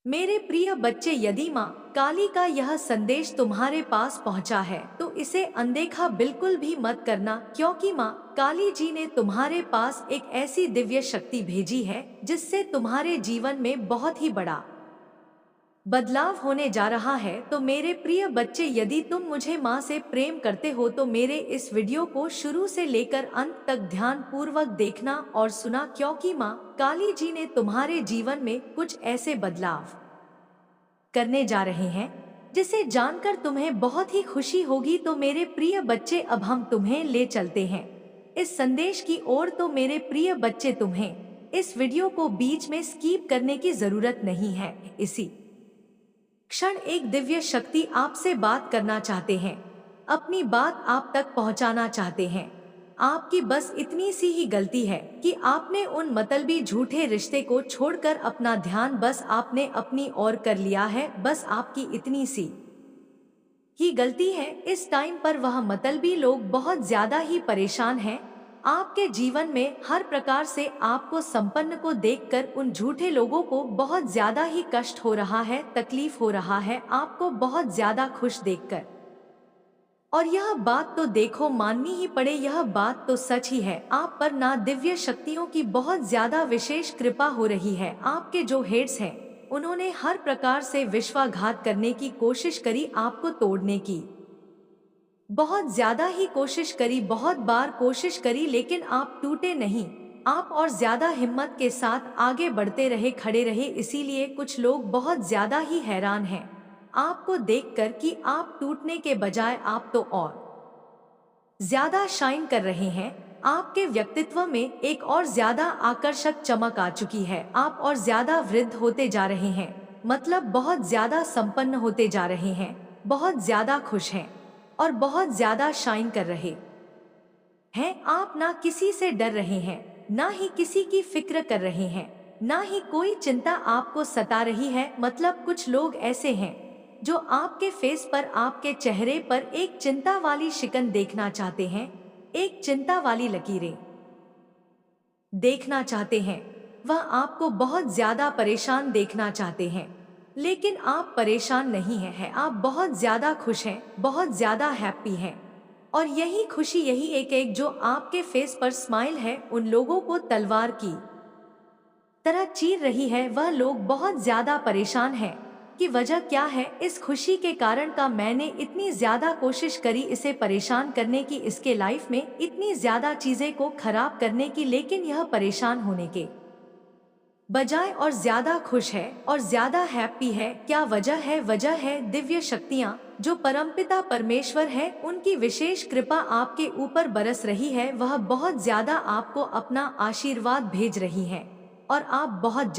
मेरे प्रिय बच्चे, यदि माँ काली का यह संदेश तुम्हारे पास पहुँचा है तो इसे अनदेखा बिल्कुल भी मत करना, क्योंकि माँ काली जी ने तुम्हारे पास एक ऐसी दिव्य शक्ति भेजी है जिससे तुम्हारे जीवन में बहुत ही बड़ा बदलाव होने जा रहा है। तो मेरे प्रिय बच्चे, यदि तुम मुझे माँ से प्रेम करते हो तो मेरे इस वीडियो को शुरू से लेकर अंत तक ध्यान पूर्वक देखना और सुना, क्योंकि माँ काली जी ने तुम्हारे जीवन में कुछ ऐसे बदलाव करने जा रहे हैं जिसे जानकर तुम्हें बहुत ही खुशी होगी। तो मेरे प्रिय बच्चे, अब हम तुम्हें ले चलते हैं इस संदेश की ओर। तो मेरे प्रिय बच्चे, तुम्हें इस वीडियो को बीच में स्किप करने की जरूरत नहीं है। इसी क्षण एक दिव्य शक्ति आपसे बात करना चाहते हैं, अपनी बात आप तक पहुंचाना चाहते हैं। आपकी बस इतनी सी ही गलती है कि आपने उन मतलबी झूठे रिश्ते को छोड़कर अपना ध्यान बस आपने अपनी ओर कर लिया है। बस आपकी इतनी सी ही गलती है। इस टाइम पर वह मतलबी लोग बहुत ज्यादा ही परेशान हैं। आपके जीवन में हर प्रकार से आपको संपन्न को देखकर उन झूठे लोगों को बहुत ज्यादा ही कष्ट हो रहा है, तकलीफ हो रहा है आपको बहुत ज्यादा खुश देखकर। और यह बात तो देखो माननी ही पड़े, यह बात तो सच ही है। आप पर ना दिव्य शक्तियों की बहुत ज्यादा विशेष कृपा हो रही है। आपके जो हेड्स हैं उन्होंने हर प्रकार से विश्वासघात करने की कोशिश करी, आपको तोड़ने की बहुत ज्यादा ही कोशिश करी, बहुत बार कोशिश करी, लेकिन आप टूटे नहीं। आप और ज्यादा हिम्मत के साथ आगे बढ़ते रहे, खड़े रहे। इसीलिए कुछ लोग बहुत ज्यादा ही हैरान हैं आपको देखकर कि आप टूटने के बजाय आप तो और ज्यादा शाइन कर रहे हैं। आपके व्यक्तित्व में एक और ज्यादा आकर्षक चमक आ चुकी है। आप और ज्यादा वृद्ध होते जा रहे हैं, मतलब बहुत ज्यादा संपन्न होते जा रहे हैं, बहुत ज्यादा खुश हैं और बहुत ज्यादा शाइन कर रहे हैं। आप ना किसी से डर रहे हैं, ना ही किसी की फिक्र कर रहे हैं, ना ही कोई चिंता आपको सता रही है। मतलब कुछ लोग ऐसे हैं जो आपके फेस पर, आपके चेहरे पर एक चिंता वाली शिकन देखना चाहते हैं, एक चिंता वाली लकीरें देखना चाहते हैं। वह आपको बहुत ज्यादा परेशान देखना चाहते हैं, लेकिन आप परेशान नहीं हैं, आप बहुत ज्यादा खुश हैं, बहुत ज्यादा हैप्पी हैं। और यही खुशी, यही एक जो आपके फेस पर स्माइल है, उन लोगों को तलवार की तरह चीर रही है। वह लोग बहुत ज्यादा परेशान हैं कि वजह क्या है। इस खुशी के कारण का मैंने इतनी ज्यादा कोशिश करी इसे परेशान करने की, इसके लाइफ में इतनी ज्यादा चीजें को खराब करने की, लेकिन यह परेशान होने के बजाय और ज्यादा खुश है और ज्यादा हैप्पी है। क्या वजह है? वजह है दिव्य शक्तियाँ जो परमपिता परमेश्वर है, उनकी विशेष कृपा आपके ऊपर बरस रही है। वह बहुत ज्यादा आपको अपना आशीर्वाद भेज रही है और आप बहुत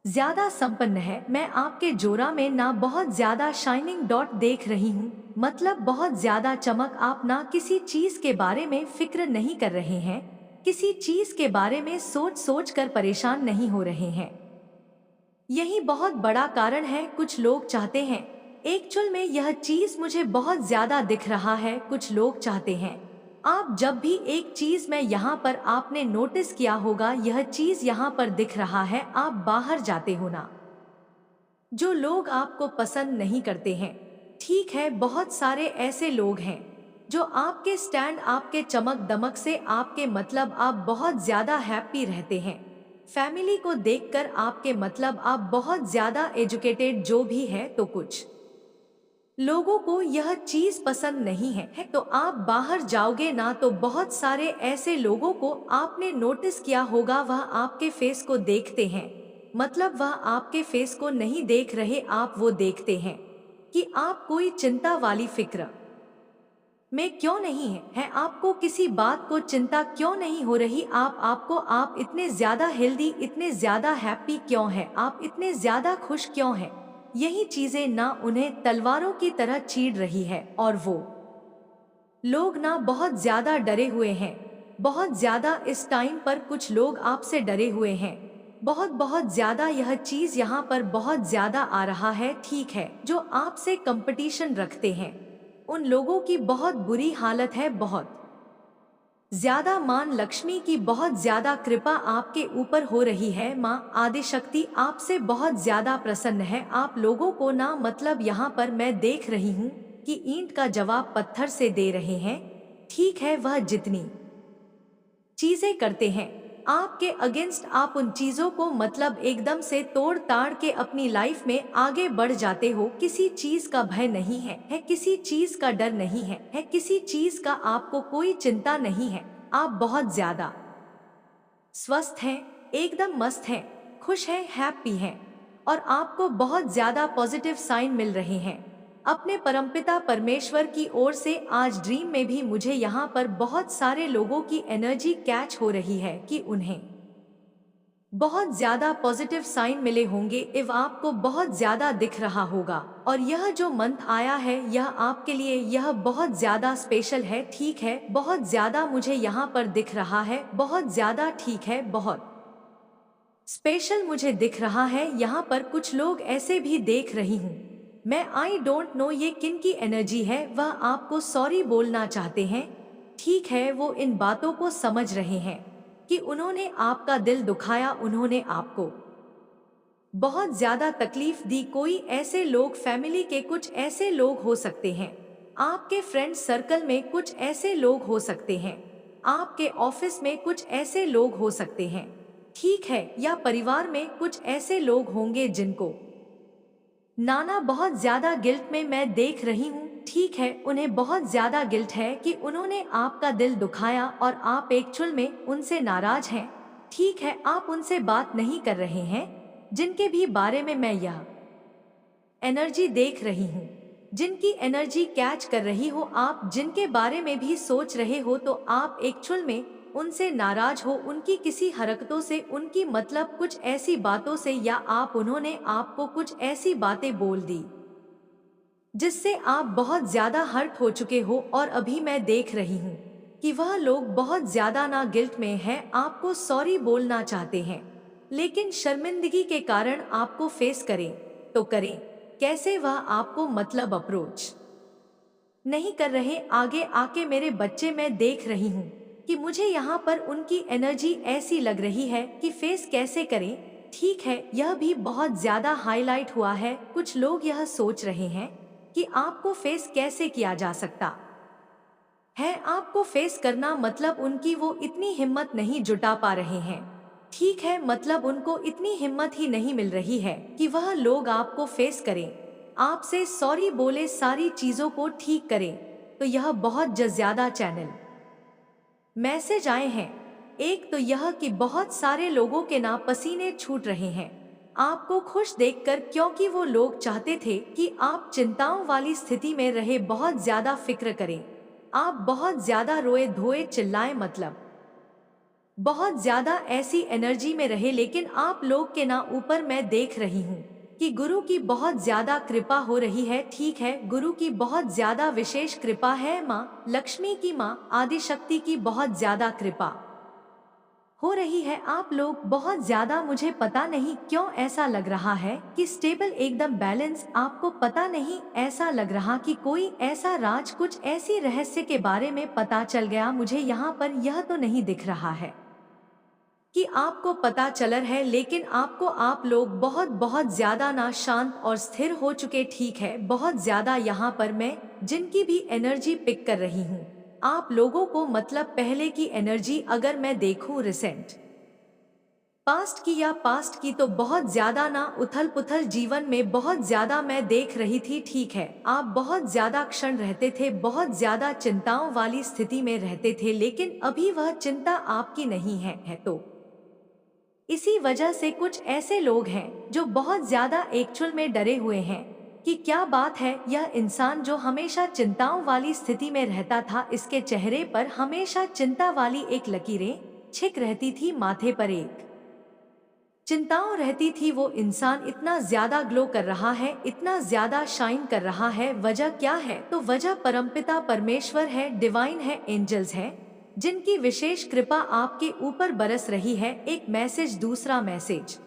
ज्यादा संपन्न है। मैं आपके जोड़ा में ना बहुत ज्यादा शाइनिंग डॉट देख रही हूँ, मतलब बहुत ज्यादा चमक। आप ना किसी चीज के बारे में फिक्र नहीं कर रहे हैं, किसी चीज के बारे में सोच सोच कर परेशान नहीं हो रहे हैं। यही बहुत बड़ा कारण है। कुछ लोग चाहते हैं, एक्चुअल में यह चीज मुझे बहुत ज्यादा दिख रहा है। कुछ लोग चाहते हैं, आप जब भी एक चीज में यहाँ पर आपने नोटिस किया होगा, यह चीज यहाँ पर दिख रहा है, आप बाहर जाते हो ना, जो लोग आपको पसंद नहीं करते हैं। ठीक है, बहुत सारे ऐसे लोग हैं जो आपके स्टैंड, आपके चमक दमक से, आपके मतलब आप बहुत ज्यादा हैप्पी रहते हैं। फैमिली को देखकर आपके मतलब आप बहुत ज्यादा एजुकेटेड जो भी है। तो कुछ लोगों को यह चीज पसंद नहीं है, तो आप बाहर जाओगे ना तो बहुत सारे ऐसे लोगों को आपने नोटिस किया होगा, वह आपके फेस को देखते हैं, मतलब वह आपके फेस को नहीं देख रहे, आप वो देखते हैं कि आप कोई चिंता वाली फिक्र में क्यों नहीं है आपको किसी बात को चिंता क्यों नहीं हो रही। आप इतने ज्यादा हेल्दी, इतने ज्यादा हैप्पी क्यों है, आप इतने ज्यादा खुश क्यों हैं। यही चीजें ना उन्हें तलवारों की तरह चीर रही है और वो लोग ना बहुत ज्यादा डरे हुए हैं, बहुत ज्यादा। इस टाइम पर कुछ लोग आपसे डरे हुए हैं, बहुत बहुत ज्यादा। यह चीज यहाँ पर बहुत ज्यादा आ रहा है। ठीक है, जो आपसे कंपटीशन रखते हैं उन लोगों की बहुत बुरी हालत है, बहुत ज्यादा मान लक्ष्मी की बहुत ज्यादा कृपा आपके ऊपर हो रही है। माँ आदिशक्ति आपसे बहुत ज्यादा प्रसन्न है। आप लोगों को ना मतलब यहाँ पर मैं देख रही हूँ कि ईंट का जवाब पत्थर से दे रहे हैं। ठीक है, वह जितनी चीजें करते हैं आपके अगेंस्ट, आप उन चीजों को मतलब एकदम से तोड़ ताड़ के अपनी लाइफ में आगे बढ़ जाते हो। किसी चीज का भय नहीं है किसी चीज का डर नहीं है किसी चीज का आपको कोई चिंता नहीं है। आप बहुत ज्यादा स्वस्थ हैं, एकदम मस्त हैं, खुश हैं, हैप्पी हैं और आपको बहुत ज्यादा पॉजिटिव साइन मिल रहे हैं अपने परमपिता परमेश्वर की ओर से। आज ड्रीम में भी मुझे यहाँ पर बहुत सारे लोगों की एनर्जी कैच हो रही है कि उन्हें बहुत ज्यादा पॉजिटिव साइन मिले होंगे। इव आपको बहुत ज्यादा दिख रहा होगा और यह जो मंथ आया है यह आपके लिए यह बहुत ज्यादा स्पेशल है। ठीक है, बहुत ज्यादा मुझे यहाँ पर दिख रहा है, बहुत ज्यादा ठीक है, बहुत स्पेशल मुझे दिख रहा है। यहाँ पर कुछ लोग ऐसे भी देख रही हूँ मैं। आई डोंट नो ये किन की एनर्जी है। वह आपको सॉरी बोलना चाहते हैं। ठीक है, वो इन बातों को समझ रहे हैं कि उन्होंने आपका दिल दुखाया, उन्होंने आपको बहुत ज्यादा तकलीफ दी। कोई ऐसे लोग फैमिली के कुछ ऐसे लोग हो सकते हैं, आपके फ्रेंड सर्कल में कुछ ऐसे लोग हो सकते हैं, आपके ऑफिस में कुछ ऐसे लोग हो सकते हैं। ठीक है, या परिवार में कुछ ऐसे लोग होंगे जिनको नाना बहुत ज्यादा गिल्ट में मैं देख रही हूँ। ठीक है, उन्हें बहुत ज्यादा गिल्ट है कि उन्होंने आपका दिल दुखाया और आप एक्चुअल में उनसे नाराज हैं। ठीक है, आप उनसे बात नहीं कर रहे हैं जिनके भी बारे में मैं यह एनर्जी देख रही हूँ, जिनकी एनर्जी कैच कर रही हो, आप जिनके बारे में भी सोच रहे हो, तो आप एक्चुअल में उनसे नाराज हो, उनकी किसी हरकतों से, उनकी मतलब कुछ ऐसी बातों से, या आप उन्होंने आपको कुछ ऐसी बातें बोल दी जिससे आप बहुत ज्यादा हर्ट हो चुके हो। और अभी मैं देख रही हूँ कि वह लोग बहुत ज्यादा ना गिल्ट में है, आपको सॉरी बोलना चाहते हैं लेकिन शर्मिंदगी के कारण आपको फेस करें तो करें कैसे, वह आपको मतलब अप्रोच नहीं कर रहे आगे आके। मेरे बच्चे, मैं देख रही हूँ कि मुझे यहाँ पर उनकी एनर्जी ऐसी लग रही है कि फेस कैसे करें। ठीक है, यह भी बहुत ज्यादा हाईलाइट हुआ है। कुछ लोग यह सोच रहे हैं कि आपको फेस कैसे किया जा सकता है, आपको फेस करना मतलब उनकी वो इतनी हिम्मत नहीं जुटा पा रहे हैं। ठीक है, मतलब उनको इतनी हिम्मत ही नहीं मिल रही है कि वह लोग आपको फेस करें, आपसे सॉरी बोले, सारी चीजों को ठीक करें। तो यह बहुत ज्यादा चैनल मैसेज आए हैं। एक तो यह कि बहुत सारे लोगों के ना पसीने छूट रहे हैं आपको खुश देखकर, क्योंकि वो लोग चाहते थे कि आप चिंताओं वाली स्थिति में रहे, बहुत ज्यादा फिक्र करें, आप बहुत ज्यादा रोए धोए चिल्लाए, मतलब बहुत ज्यादा ऐसी एनर्जी में रहे। लेकिन आप लोग के ना ऊपर मैं देख रही हूँ कि गुरु की बहुत ज्यादा कृपा हो रही है। ठीक है, गुरु की बहुत ज्यादा विशेष कृपा है, माँ लक्ष्मी की, माँ आदिशक्ति की बहुत ज्यादा कृपा हो रही है। आप लोग बहुत ज्यादा, मुझे पता नहीं क्यों ऐसा लग रहा है कि स्टेबल, एकदम बैलेंस। आपको पता नहीं ऐसा लग रहा कि कोई ऐसा राज, कुछ ऐसी रहस्य के बारे में पता चल गया। मुझे यहाँ पर यह तो नहीं दिख रहा है कि आपको पता चल रहा है, लेकिन आपको, आप लोग बहुत बहुत ज्यादा ना शांत और स्थिर हो चुके। ठीक है, बहुत ज्यादा यहाँ पर मैं जिनकी भी एनर्जी पिक कर रही हूँ आप लोगों को, मतलब पहले की एनर्जी अगर मैं देखूं रिसेंट पास्ट की या पास्ट की, तो बहुत ज्यादा ना उथल पुथल जीवन में बहुत ज्यादा मैं देख रही थी। ठीक है, आप बहुत ज्यादा क्षण रहते थे, बहुत ज्यादा चिंताओं वाली स्थिति में रहते थे, लेकिन अभी वह चिंता आपकी नहीं है तो इसी वजह से कुछ ऐसे लोग हैं जो बहुत ज्यादा एक्चुअल में डरे हुए हैं कि क्या बात है, यह इंसान जो हमेशा चिंताओं वाली स्थिति में रहता था, इसके चेहरे पर हमेशा चिंता वाली एक लकीरें छिप रहती थी, माथे पर एक चिंताओं रहती थी। वो इंसान इतना ज्यादा ग्लो कर रहा है, इतना ज्यादा शाइन कर रहा है। वजह क्या है? तो वजह परमपिता परमेश्वर है, डिवाइन है, एंजल्स है, जिनकी विशेष कृपा आपके ऊपर बरस रही है। एक मैसेज, दूसरा मैसेज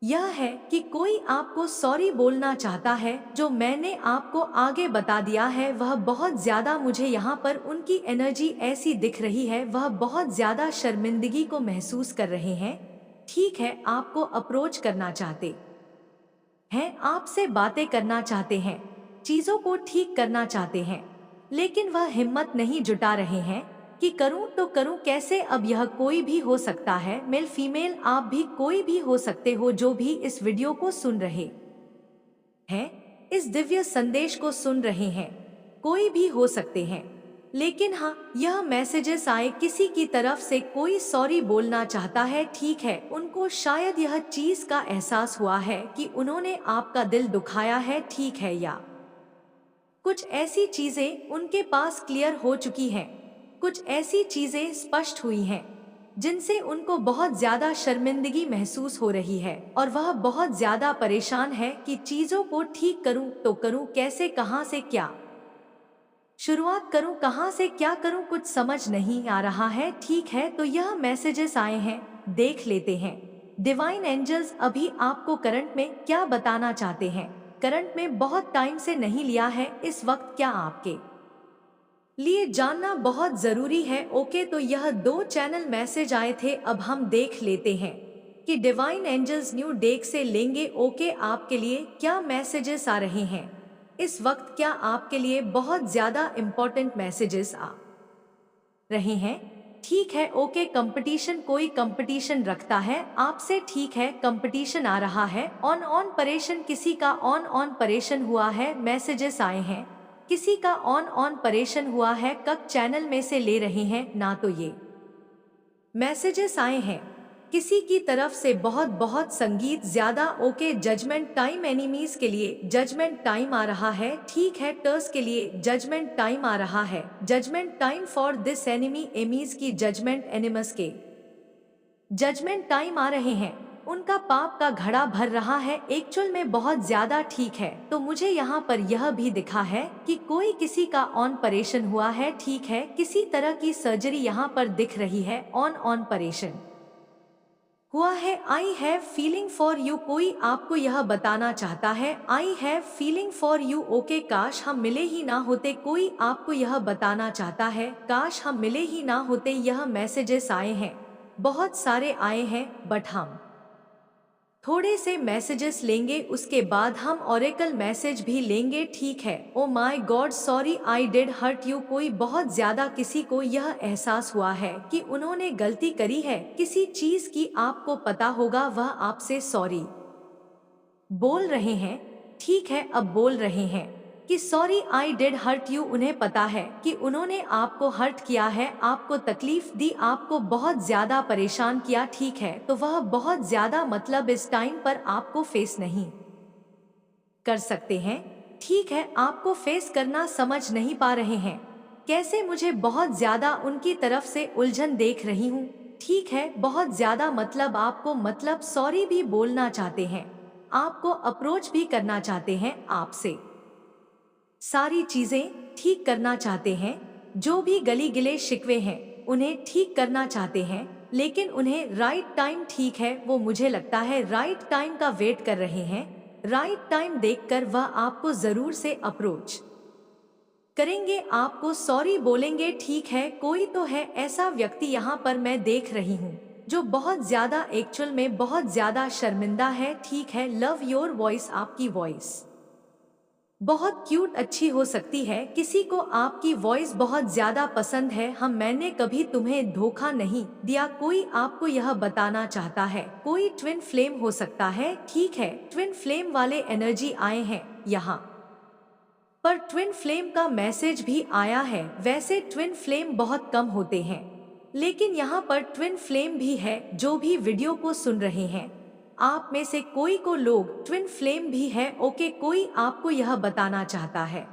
यह है कि कोई आपको सॉरी बोलना चाहता है। जो मैंने आपको आगे बता दिया है वह बहुत ज्यादा, मुझे यहाँ पर उनकी एनर्जी ऐसी दिख रही है, वह बहुत ज्यादा शर्मिंदगी को महसूस कर रहे हैं। ठीक है, आपको अप्रोच करना चाहते हैं, आपसे बातें करना चाहते हैं, चीजों को ठीक करना चाहते हैं, लेकिन वह हिम्मत नहीं जुटा रहे हैं कि करूं तो करूं कैसे। अब यह कोई भी हो सकता है, मेल फीमेल, आप भी कोई भी हो सकते हो जो भी इस वीडियो को सुन रहे हैं, इस दिव्य संदेश को सुन रहे हैं, कोई भी हो सकते हैं। लेकिन हाँ, यह मैसेजेस आए, किसी की तरफ से कोई सॉरी बोलना चाहता है। ठीक है, उनको शायद यह चीज का एहसास हुआ है कि उन्होंने आपका दिल दुखाया है। ठीक है, या कुछ ऐसी चीजें उनके पास क्लियर हो चुकी हैं, कुछ ऐसी चीजें स्पष्ट हुई हैं जिनसे उनको बहुत ज्यादा शर्मिंदगी महसूस हो रही है और वह बहुत ज्यादा परेशान है कि चीजों को ठीक करूं तो करूं कैसे, कहां से क्या शुरुआत करूं, कहां से क्या करूं, कुछ समझ नहीं आ रहा है। ठीक है, तो यह मैसेजेस आए हैं, देख लेते हैं। डिवाइन एंजल्स अभी आपको करंट में क्या बताना चाहते हैं। करंट में बहुत टाइम से नहीं लिया है, इस वक्त क्या आपके लिए जानना बहुत जरूरी है। ओके, तो यह 2 चैनल मैसेज आए थे, अब हम देख लेते हैं कि डिवाइन एंजल्स न्यू डेक से लेंगे। ओके, आपके लिए क्या मैसेजेस आ रहे हैं इस वक्त, क्या आपके लिए बहुत ज्यादा इंपॉर्टेंट मैसेजेस आ रहे हैं। ठीक है, ओके, कंपटीशन, कोई कंपटीशन रखता है आपसे। ठीक है, कंपटीशन आ रहा है, ऑन परेशन, किसी का ऑन परेशन हुआ है, मैसेजेस आए हैं, किसी का ऑन परेशन हुआ है। कब चैनल में से ले रहे हैं ना, तो ये मैसेजेस आए हैं किसी की तरफ से बहुत बहुत संगीत ज्यादा। ओके, जजमेंट टाइम, एनिमीज के लिए जजमेंट टाइम आ रहा है। ठीक है, टर्स के लिए जजमेंट टाइम आ रहा है, judgement time for this enemy, एमीज की जजमेंट, एनिमस के जजमेंट टाइम आ रहे हैं। उनका पाप का घड़ा भर रहा है एक्चुअल में बहुत ज्यादा। ठीक है, तो मुझे यहाँ पर यह भी दिखा है कि कोई किसी का ऑन परेशन हुआ है। ठीक है, किसी तरह की सर्जरी यहाँ पर दिख रही है, ऑन परेशन हुआ है। I have feeling for you, कोई आपको यह बताना चाहता है, I have feeling for you. Okay, काश हम मिले ही ना होते, कोई आपको यह बताना चाहता है, काश हम मिले ही ना होते। यह मैसेजेस आए हैं, बहुत सारे आए हैं, बट हम थोड़े से मैसेजेस लेंगे, उसके बाद हम ओरेकल मैसेज भी लेंगे। ठीक है, oh my God, sorry I did hurt you, कोई बहुत ज्यादा किसी को यह एहसास हुआ है कि उन्होंने गलती करी है किसी चीज की, आपको पता होगा वह आपसे सॉरी बोल रहे हैं। ठीक है, अब बोल रहे हैं कि sorry I did hurt you, उन्हें पता है कि उन्होंने आपको हर्ट किया है, आपको तकलीफ दी, आपको बहुत ज्यादा परेशान किया। ठीक है, तो वह बहुत ज्यादा, मतलब इस टाइम पर आपको फेस नहीं कर सकते हैं। ठीक है, आपको फेस करना समझ नहीं पा रहे हैं कैसे, मुझे बहुत ज्यादा उनकी तरफ से उलझन देख रही हूँ। ठीक है, बहुत ज्यादा, मतलब आपको, मतलब सॉरी भी बोलना चाहते हैं, आपको अप्रोच भी करना चाहते हैं, आपसे सारी चीजें ठीक करना चाहते हैं, जो भी गली गिले शिकवे हैं उन्हें ठीक करना चाहते हैं, लेकिन उन्हें राइट टाइम, ठीक है, वो मुझे लगता है राइट टाइम का वेट कर रहे हैं। राइट टाइम देखकर वह आपको जरूर से अप्रोच करेंगे, आपको सॉरी बोलेंगे। ठीक है, कोई तो है ऐसा व्यक्ति यहाँ पर मैं देख रही हूँ जो बहुत ज्यादा, एक्चुअल में बहुत ज्यादा शर्मिंदा है। ठीक है, लव योर वॉइस, आपकी वॉइस बहुत क्यूट, अच्छी हो सकती है, किसी को आपकी वॉइस बहुत ज्यादा पसंद है। मैंने कभी तुम्हें धोखा नहीं दिया, कोई आपको यह बताना चाहता है, कोई ट्विन फ्लेम हो सकता है। ठीक है, ट्विन फ्लेम वाले एनर्जी आए हैं यहाँ पर, ट्विन फ्लेम का मैसेज भी आया है। वैसे ट्विन फ्लेम बहुत कम होते हैं, लेकिन यहाँ पर ट्विन फ्लेम भी है। जो भी वीडियो को सुन रहे हैं, आप में से कोई को लोग ट्विन फ्लेम भी है। ओके, कोई आपको यह बताना चाहता है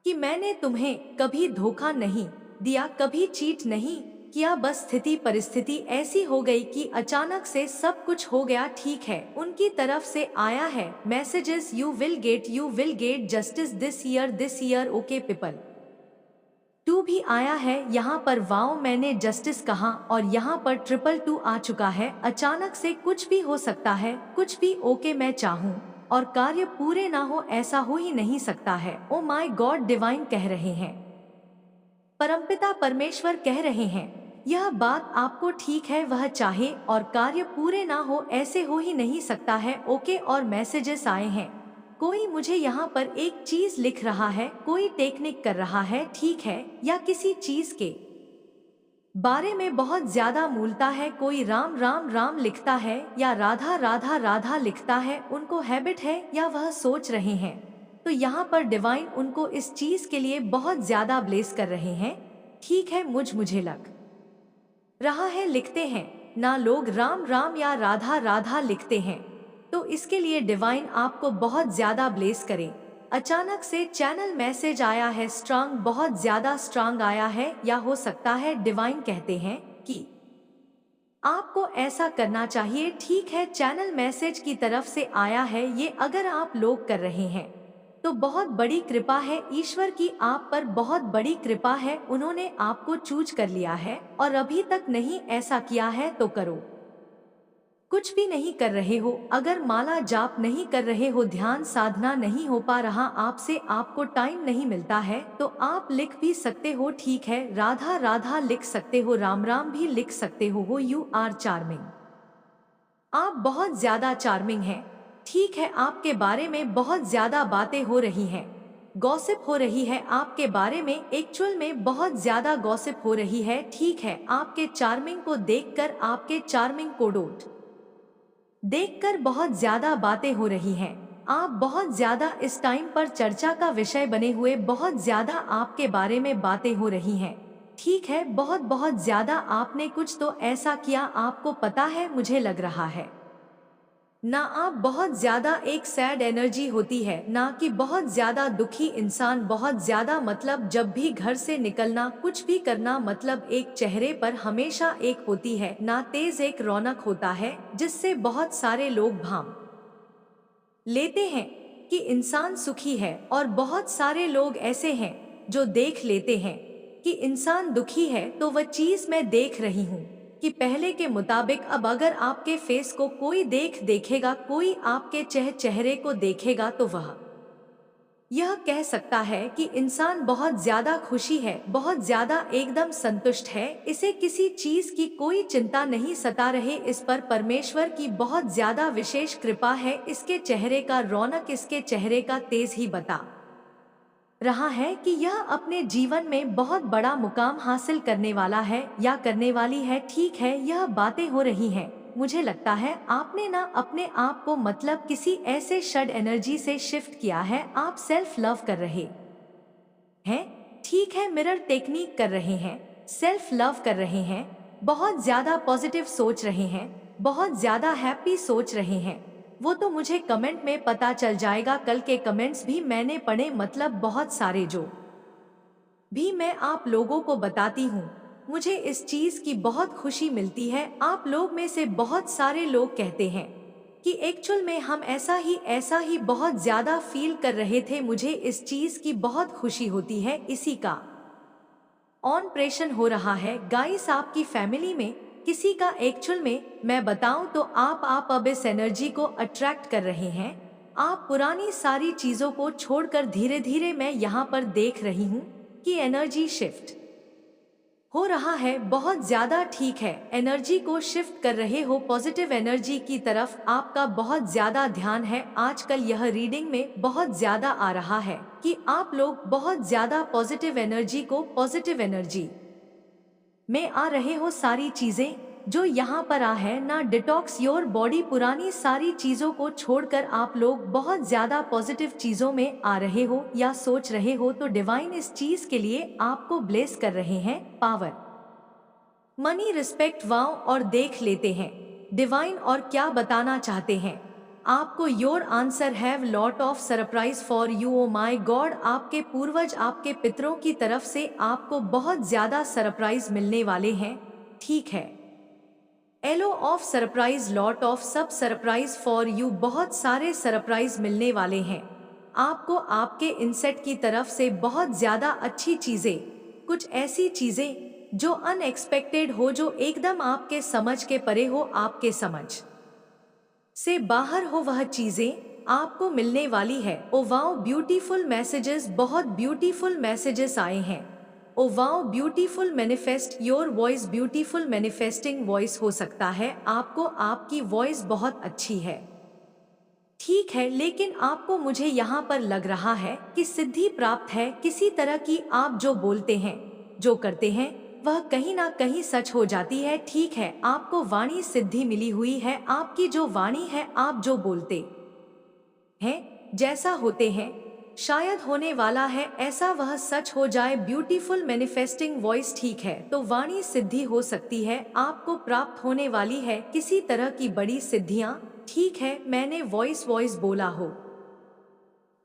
कि मैंने तुम्हें कभी धोखा नहीं दिया, कभी चीट नहीं किया, बस स्थिति परिस्थिति ऐसी हो गई कि अचानक से सब कुछ हो गया। ठीक है, उनकी तरफ से आया है messages, you will get justice this year. Okay people, टू भी आया है यहाँ पर। वाओ, मैंने जस्टिस कहा और यहाँ पर 222 आ चुका है। अचानक से कुछ भी हो सकता है, कुछ भी। ओके, मैं चाहूँ और कार्य पूरे ना हो, ऐसा हो ही नहीं सकता है। ओ माय गॉड, डिवाइन कह रहे हैं, परमपिता परमेश्वर कह रहे हैं, यह बात आपको ठीक है। वह चाहे और कार्य पूरे ना हो, ऐसे हो ही नहीं सकता है। ओके, और मैसेजेस आए हैं। कोई मुझे यहाँ पर एक चीज लिख रहा है, कोई टेक्निक कर रहा है, ठीक है, या किसी चीज के बारे में बहुत ज्यादा मूलता है। कोई राम राम राम लिखता है या राधा राधा राधा लिखता है, उनको हैबिट है या वह सोच रहे हैं। तो यहाँ पर डिवाइन उनको इस चीज के लिए बहुत ज्यादा ब्लेस कर रहे हैं। ठीक है, मुझे लग रहा है लिखते हैं ना लोग राम राम या राधा राधा लिखते हैं। तो इसके लिए डिवाइन आपको बहुत ज्यादा ब्लेस करे। अचानक से चैनल मैसेज आया है, स्ट्रांग, बहुत ज्यादा स्ट्रांग आया है। या हो सकता है डिवाइन कहते हैं कि आपको ऐसा करना चाहिए। ठीक है, चैनल मैसेज की तरफ से आया है। ये अगर आप लोग कर रहे हैं तो बहुत बड़ी कृपा है ईश्वर की, आप पर बहुत बड़ी कृपा है। उन्होंने आपको चूज कर लिया है और अभी तक नहीं ऐसा किया है तो करो। कुछ भी नहीं कर रहे हो, अगर माला जाप नहीं कर रहे हो, ध्यान साधना नहीं हो पा रहा आपसे, आपको टाइम नहीं मिलता है, तो आप लिख भी सकते हो। ठीक है, राधा राधा लिख सकते हो, राम राम भी लिख सकते हो। यू आर चार्मिंग, आप बहुत ज्यादा चार्मिंग हैं। ठीक है, आपके बारे में बहुत ज्यादा बातें हो रही हैं, गॉसिप हो रही है आपके बारे में, एक्चुअल में बहुत ज्यादा गॉसिप हो रही है। ठीक है, आपके चार्मिंग को देखकर, आपके चार्मिंग को देखकर बहुत ज्यादा बातें हो रही हैं। आप बहुत ज्यादा इस टाइम पर चर्चा का विषय बने हुए, बहुत ज्यादा आपके बारे में बातें हो रही हैं। ठीक है, बहुत बहुत ज्यादा आपने कुछ तो ऐसा किया, आपको पता है, मुझे लग रहा है ना आप बहुत ज्यादा एक सैड एनर्जी होती है, ना कि बहुत ज्यादा दुखी इंसान। बहुत ज्यादा मतलब जब भी घर से निकलना, कुछ भी करना, मतलब एक चेहरे पर हमेशा एक होती है ना तेज, एक रौनक होता है जिससे बहुत सारे लोग भाम लेते हैं कि इंसान सुखी है। और बहुत सारे लोग ऐसे हैं जो देख लेते हैं कि इंसान दुखी है, तो वह चीज मैं देख रही हूँ कि पहले के मुताबिक अब अगर आपके फेस को कोई देखेगा, कोई आपके चेहरे को देखेगा, तो वह यह कह सकता है कि इंसान बहुत ज्यादा खुशी है, बहुत ज्यादा एकदम संतुष्ट है, इसे किसी चीज की कोई चिंता नहीं सता रहे। इस पर परमेश्वर की बहुत ज्यादा विशेष कृपा है। इसके चेहरे का रौनक, इसके चेहरे का तेज ही बता रहा है कि यह अपने जीवन में बहुत बड़ा मुकाम हासिल करने वाला है या करने वाली है। ठीक है, यह बातें हो रही हैं। मुझे लगता है आपने ना अपने आप को मतलब किसी ऐसे षड एनर्जी से शिफ्ट किया है, आप सेल्फ लव कर रहे हैं। ठीक है, मिरर टेक्निक कर रहे हैं, सेल्फ लव कर रहे हैं, बहुत ज्यादा पॉजिटिव सोच रहे हैं, बहुत ज्यादा हैप्पी सोच रहे हैं। वो तो मुझे कमेंट में पता चल जाएगा, कल के कमेंट्स भी मैंने पढ़े, मतलब बहुत सारे जो भी मैं आप लोगों को बताती हूँ, मुझे इस चीज की बहुत खुशी मिलती है। आप लोग में से बहुत सारे लोग कहते हैं कि एक्चुअल में हम ऐसा ही बहुत ज्यादा फील कर रहे थे। मुझे इस चीज की बहुत खुशी होती है। इसी का ऑन प्रेशन हो रहा है गाइस आपकी फैमिली में किसी का। एक्चुअल में मैं बताऊं तो आप अब इस एनर्जी को अट्रैक्ट कर रहे हैं। आप पुरानी सारी चीजों को छोड़कर धीरे धीरे, मैं यहाँ पर देख रही हूँ कि एनर्जी शिफ्ट हो रहा है बहुत ज्यादा। ठीक है, एनर्जी को शिफ्ट कर रहे हो पॉजिटिव एनर्जी की तरफ, आपका बहुत ज्यादा ध्यान है। आजकल यह रीडिंग में बहुत ज्यादा आ रहा है कि आप लोग बहुत ज्यादा पॉजिटिव एनर्जी में आ रहे हो। सारी चीजें जो यहाँ पर आ है ना, डिटॉक्स योर बॉडी, पुरानी सारी चीजों को छोड़कर आप लोग बहुत ज्यादा पॉजिटिव चीजों में आ रहे हो या सोच रहे हो। तो डिवाइन इस चीज के लिए आपको ब्लेस कर रहे हैं। पावर, मनी, रिस्पेक्ट, वाव, और देख लेते हैं डिवाइन और क्या बताना चाहते हैं आपको। Your answer have lot of surprise for you. Oh my God, आपके पूर्वज, आपके पितरों की तरफ से आपको बहुत ज्यादा सरप्राइज मिलने वाले हैं। ठीक है, a lot of surprise, lot of सब सरप्राइज फॉर यू, बहुत सारे सरप्राइज मिलने वाले हैं आपको। आपके इंसेट की तरफ से बहुत ज्यादा अच्छी चीजें कुछ ऐसी चीजें जो अनएक्सपेक्टेड हो, जो एकदम आपके समझ के परे हो, आपके समझ से बाहर हो, वह चीजें आपको मिलने वाली है। ओ वाओ ब्यूटीफुल मैसेजेस, बहुत ब्यूटीफुल मैसेजेस आए हैं। Oh wow beautiful manifest your voice, beautiful manifesting voice हो सकता है आपको, आपकी वॉइस बहुत अच्छी है। ठीक है, लेकिन आपको, मुझे यहाँ पर लग रहा है कि सिद्धि प्राप्त है किसी तरह की। आप जो बोलते हैं, जो करते हैं, वह कहीं ना कहीं सच हो जाती है। ठीक है, आपको वाणी सिद्धि मिली हुई है। आपकी जो वाणी है, आप जो बोलते हैं, जैसा होते हैं, शायद होने वाला है ऐसा वह सच हो जाए। ब्यूटीफुल मैनिफेस्टिंग वॉइस, ठीक है, तो वाणी सिद्धि हो सकती है, आपको प्राप्त होने वाली है किसी तरह की बड़ी सिद्धियां। ठीक है, मैंने वॉइस वॉइस बोला हो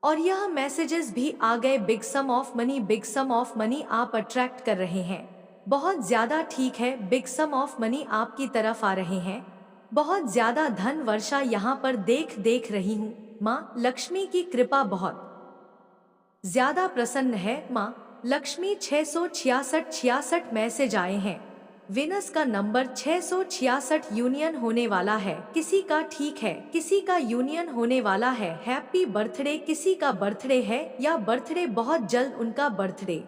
और यह मैसेजेस भी आ गए। Big sum of money, big sum of money आप अट्रैक्ट कर रहे हैं बहुत ज्यादा। ठीक है, बिग सम ऑफ मनी आपकी तरफ आ रहे हैं, बहुत ज्यादा धन वर्षा यहाँ पर देख रही हूँ। माँ लक्ष्मी की कृपा बहुत ज्यादा प्रसन्न है। माँ लक्ष्मी 666 मैसेज आए हैं। विनस का नंबर 666 यूनियन होने वाला है किसी का। ठीक है, किसी का यूनियन होने वाला है। हैप्पी बर्थडे, किसी का बर्थडे है या बर्थडे बहुत जल्द उनका बर्थडे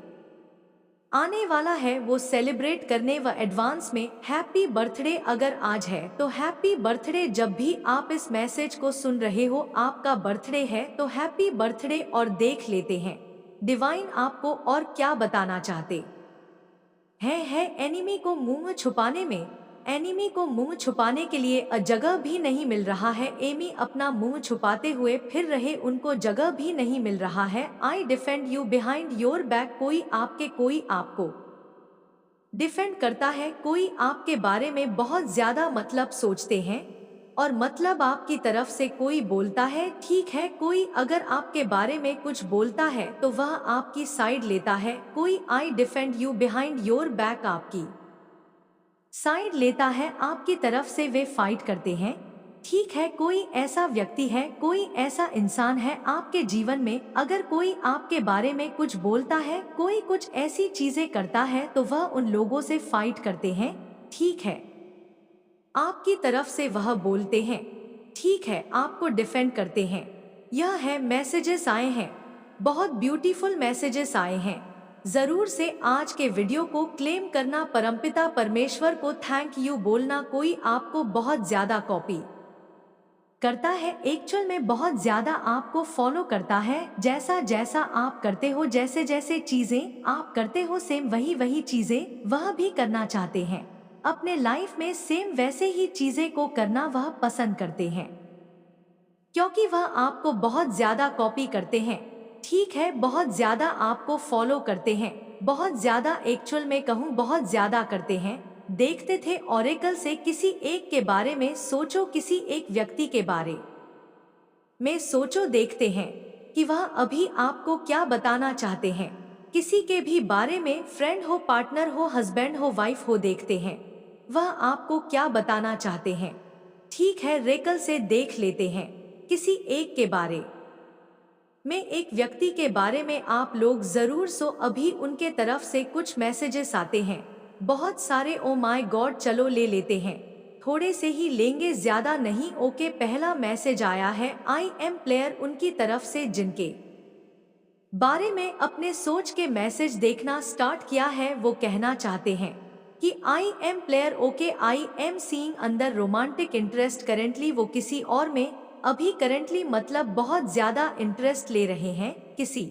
आने वाला है, वो सेलिब्रेट करने व एडवांस में हैप्पी बर्थडे। अगर आज है तो हैप्पी बर्थडे। जब भी आप इस मैसेज को सुन रहे हो, आपका बर्थडे है तो हैप्पी बर्थडे। और देख लेते हैं डिवाइन आपको और क्या बताना चाहते है। एनिमी को मुंह छुपाने में, एनिमी को मुंह छुपाने के लिए जगह भी नहीं मिल रहा है। एमी अपना मुंह छुपाते हुए फिर रहे, उनको जगह भी नहीं मिल रहा है। I defend you behind your back, कोई आपको डिफेंड करता है, कोई आपके बारे में बहुत ज्यादा मतलब सोचते हैं और मतलब आपकी तरफ से कोई बोलता है। ठीक है, कोई अगर आपके बारे में कुछ बोलता है तो वह आपकी साइड लेता है। कोई I defend you behind your back आपकी साइड लेता है, आपकी तरफ से वे फाइट करते हैं। ठीक है, कोई ऐसा व्यक्ति है, कोई ऐसा इंसान है आपके जीवन में, अगर कोई आपके बारे में कुछ बोलता है, कोई कुछ ऐसी चीजें करता है तो वह उन लोगों से फाइट करते हैं। ठीक है, आपकी तरफ से वह बोलते हैं। ठीक है, आपको डिफेंड करते हैं। यह है मैसेजेस आए हैं, बहुत ब्यूटीफुल मैसेजेस आए हैं। जरूर से आज के वीडियो को क्लेम करना, परमपिता परमेश्वर को थैंक यू बोलना। कोई आपको बहुत ज्यादा कॉपी करता है, एक्चुअल में बहुत ज्यादा आपको फॉलो करता है। जैसा जैसा आप करते हो, जैसे जैसे चीजें आप करते हो, सेम वही चीजें वह भी करना चाहते हैं अपने लाइफ में। सेम वैसे ही चीजें को करना वह पसंद करते हैं, क्योंकि वह आपको बहुत ज्यादा कॉपी करते हैं। ठीक है, बहुत ज्यादा आपको फॉलो करते हैं, बहुत ज्यादा, एक्चुअल में कहूँ बहुत ज्यादा करते हैं। देखते थे ऑरेकल से किसी एक के बारे में सोचो, किसी एक व्यक्ति के बारे में सोचो, देखते हैं कि वह अभी आपको क्या बताना चाहते हैं। किसी के भी बारे में, फ्रेंड हो, पार्टनर हो, हस्बैंड हो, वाइफ हो, देखते हैं वह आपको क्या बताना चाहते हैं। ठीक है, रेकल से देख लेते हैं किसी एक के बारे में, एक व्यक्ति के बारे में आप लोग जरूर सो अभी उनके तरफ से कुछ मैसेजेस आते हैं बहुत सारे। ओ माय गॉड, चलो ले लेते हैं, थोड़े से ही लेंगे, ज्यादा नहीं। ओके, पहला मैसेज आया है आई एम प्लेयर, उनकी तरफ से जिनके बारे में अपने सोच के मैसेज देखना स्टार्ट किया है। वो कहना चाहते हैं कि I am player. Okay, I am seeing अंदर रोमांटिक इंटरेस्ट करेंटली, वो किसी और में अभी करेंटली मतलब बहुत ज्यादा इंटरेस्ट ले रहे हैं किसी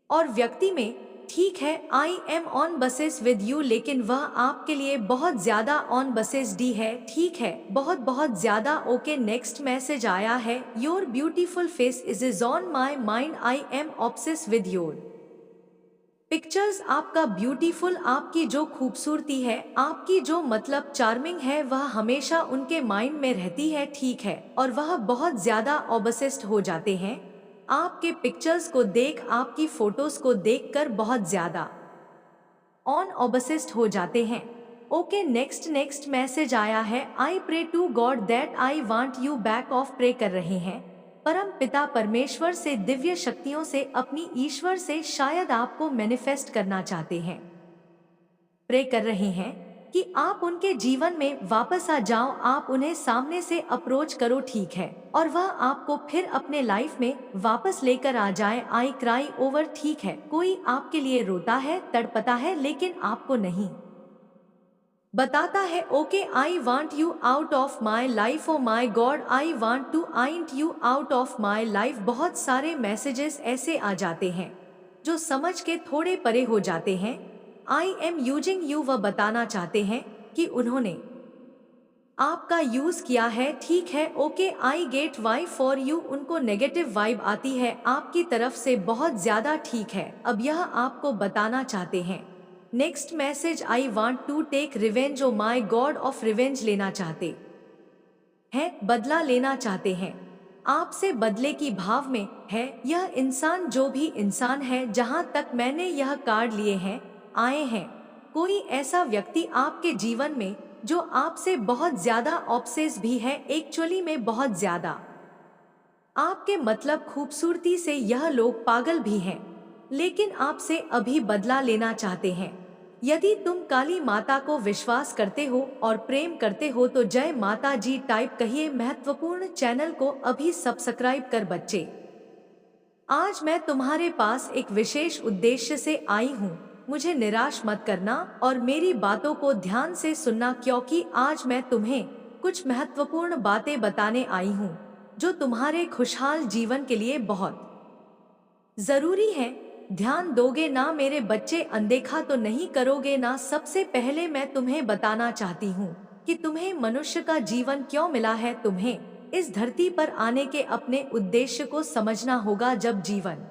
और व्यक्ति में। ठीक है, I am on buses with you, लेकिन वह आपके लिए बहुत ज्यादा ऑन बसेस डी है। ठीक है, बहुत बहुत ज्यादा। ओके, नेक्स्ट मैसेज आया है your beautiful face is on my mind, I am obsess with your pictures. आपका ब्यूटीफुल, आपकी जो खूबसूरती है, आपकी जो मतलब चार्मिंग है, वह हमेशा उनके माइंड में रहती है। ठीक है, और वह बहुत ज्यादा ऑब्सेस्ड हो जाते हैं आपके पिक्चर्स को देख, आपकी फोटोज को देखकर बहुत ज्यादा ऑन ऑब्सेस्ड हो जाते हैं। ओके, नेक्स्ट मैसेज आया है I pray to God that I want you back off, pray कर रहे हैं परम पिता परमेश्वर से, दिव्य शक्तियों से, अपनी ईश्वर से शायद आपको मैनिफेस्ट करना चाहते हैं, प्रे कर रहे हैं कि आप उनके जीवन में वापस आ जाओ। आप उन्हें सामने से अप्रोच करो, ठीक है, और वह आपको फिर अपने लाइफ में वापस लेकर आ जाए। आई क्राई ओवर, ठीक है, कोई आपके लिए रोता है, तड़पता है, लेकिन आपको नहीं बताता है। Okay, I want you out of my life, oh my god, I want to ain't you out of my life. बहुत सारे मैसेजेस ऐसे आ जाते हैं जो समझ के थोड़े परे हो जाते हैं। आई एम यूजिंग यू, वह बताना चाहते हैं कि उन्होंने आपका यूज किया है, ठीक है। Okay, I get why for you, उनको नेगेटिव वाइब आती है आपकी तरफ से बहुत ज्यादा, ठीक है। अब यह आपको बताना चाहते हैं। Next message, I want to take revenge, oh my God off, revenge लेना चाहते हैं, बदला लेना चाहते हैं, आपसे बदले की भाव में है यह इंसान। जो भी इंसान है, जहां तक मैंने यह कार्ड लिए हैं, आए हैं, कोई ऐसा व्यक्ति आपके जीवन में जो आपसे बहुत ज्यादा ऑब्सेस भी है, एक्चुअली में बहुत ज्यादा आपके मतलब खूबसूरती से यह लोग पागल भी हैं, लेकिन आपसे अभी बदला लेना चाहते हैं। यदि तुम काली माता को विश्वास करते हो और प्रेम करते हो तो जय माता जी टाइप कहिए। महत्वपूर्ण चैनल को अभी सब्सक्राइब कर बच्चे। आज मैं तुम्हारे पास एक विशेष उद्देश्य से आई हूँ, मुझे निराश मत करना और मेरी बातों को ध्यान से सुनना, क्योंकि आज मैं तुम्हें कुछ महत्वपूर्ण बातें बताने आई हूँ जो तुम्हारे खुशहाल जीवन के लिए बहुत जरूरी है। ध्यान दोगे ना मेरे बच्चे, अनदेखा तो नहीं करोगे ना। सबसे पहले मैं तुम्हें बताना चाहती हूँ कि तुम्हें मनुष्य का जीवन क्यों मिला है। तुम्हें इस धरती पर आने के अपने उद्देश्य को समझना होगा। जब जीवन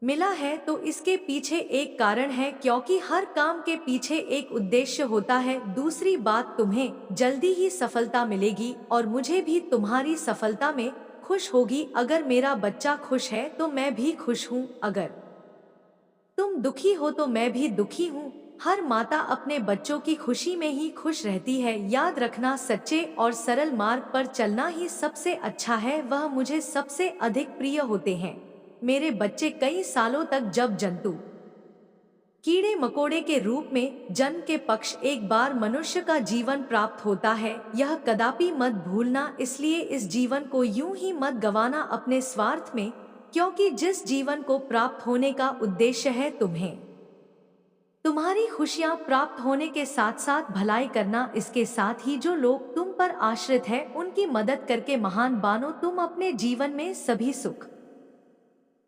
मिला है तो इसके पीछे एक कारण है, क्योंकि हर काम के पीछे एक उद्देश्य होता है। दूसरी बात, तुम्हें जल्दी ही सफलता मिलेगी और मुझे भी तुम्हारी सफलता में खुश होगी। अगर मेरा बच्चा खुश है तो मैं भी खुश हूँ, अगर तुम दुखी हो तो मैं भी दुखी हूँ। हर माता अपने बच्चों की खुशी में ही खुश रहती है। याद रखना, सच्चे और सरल मार्ग पर चलना ही सबसे अच्छा है, वह मुझे सबसे अधिक प्रिय होते हैं। मेरे बच्चे कई सालों तक जब जंतु कीड़े मकोड़े के रूप में जन्म के पक्ष एक बार मनुष्य का जीवन प्राप्त होता है, यह कदापि मत भूलना। इसलिए इस जीवन को यूं ही मत गंवाना अपने स्वार्थ में, क्योंकि जिस जीवन को प्राप्त होने का उद्देश्य है तुम्हें तुम्हारी खुशियां प्राप्त होने के साथ साथ भलाई करना, इसके साथ ही जो लोग तुम पर आश्रित है उनकी मदद करके महान बनो। तुम अपने जीवन में सभी सुख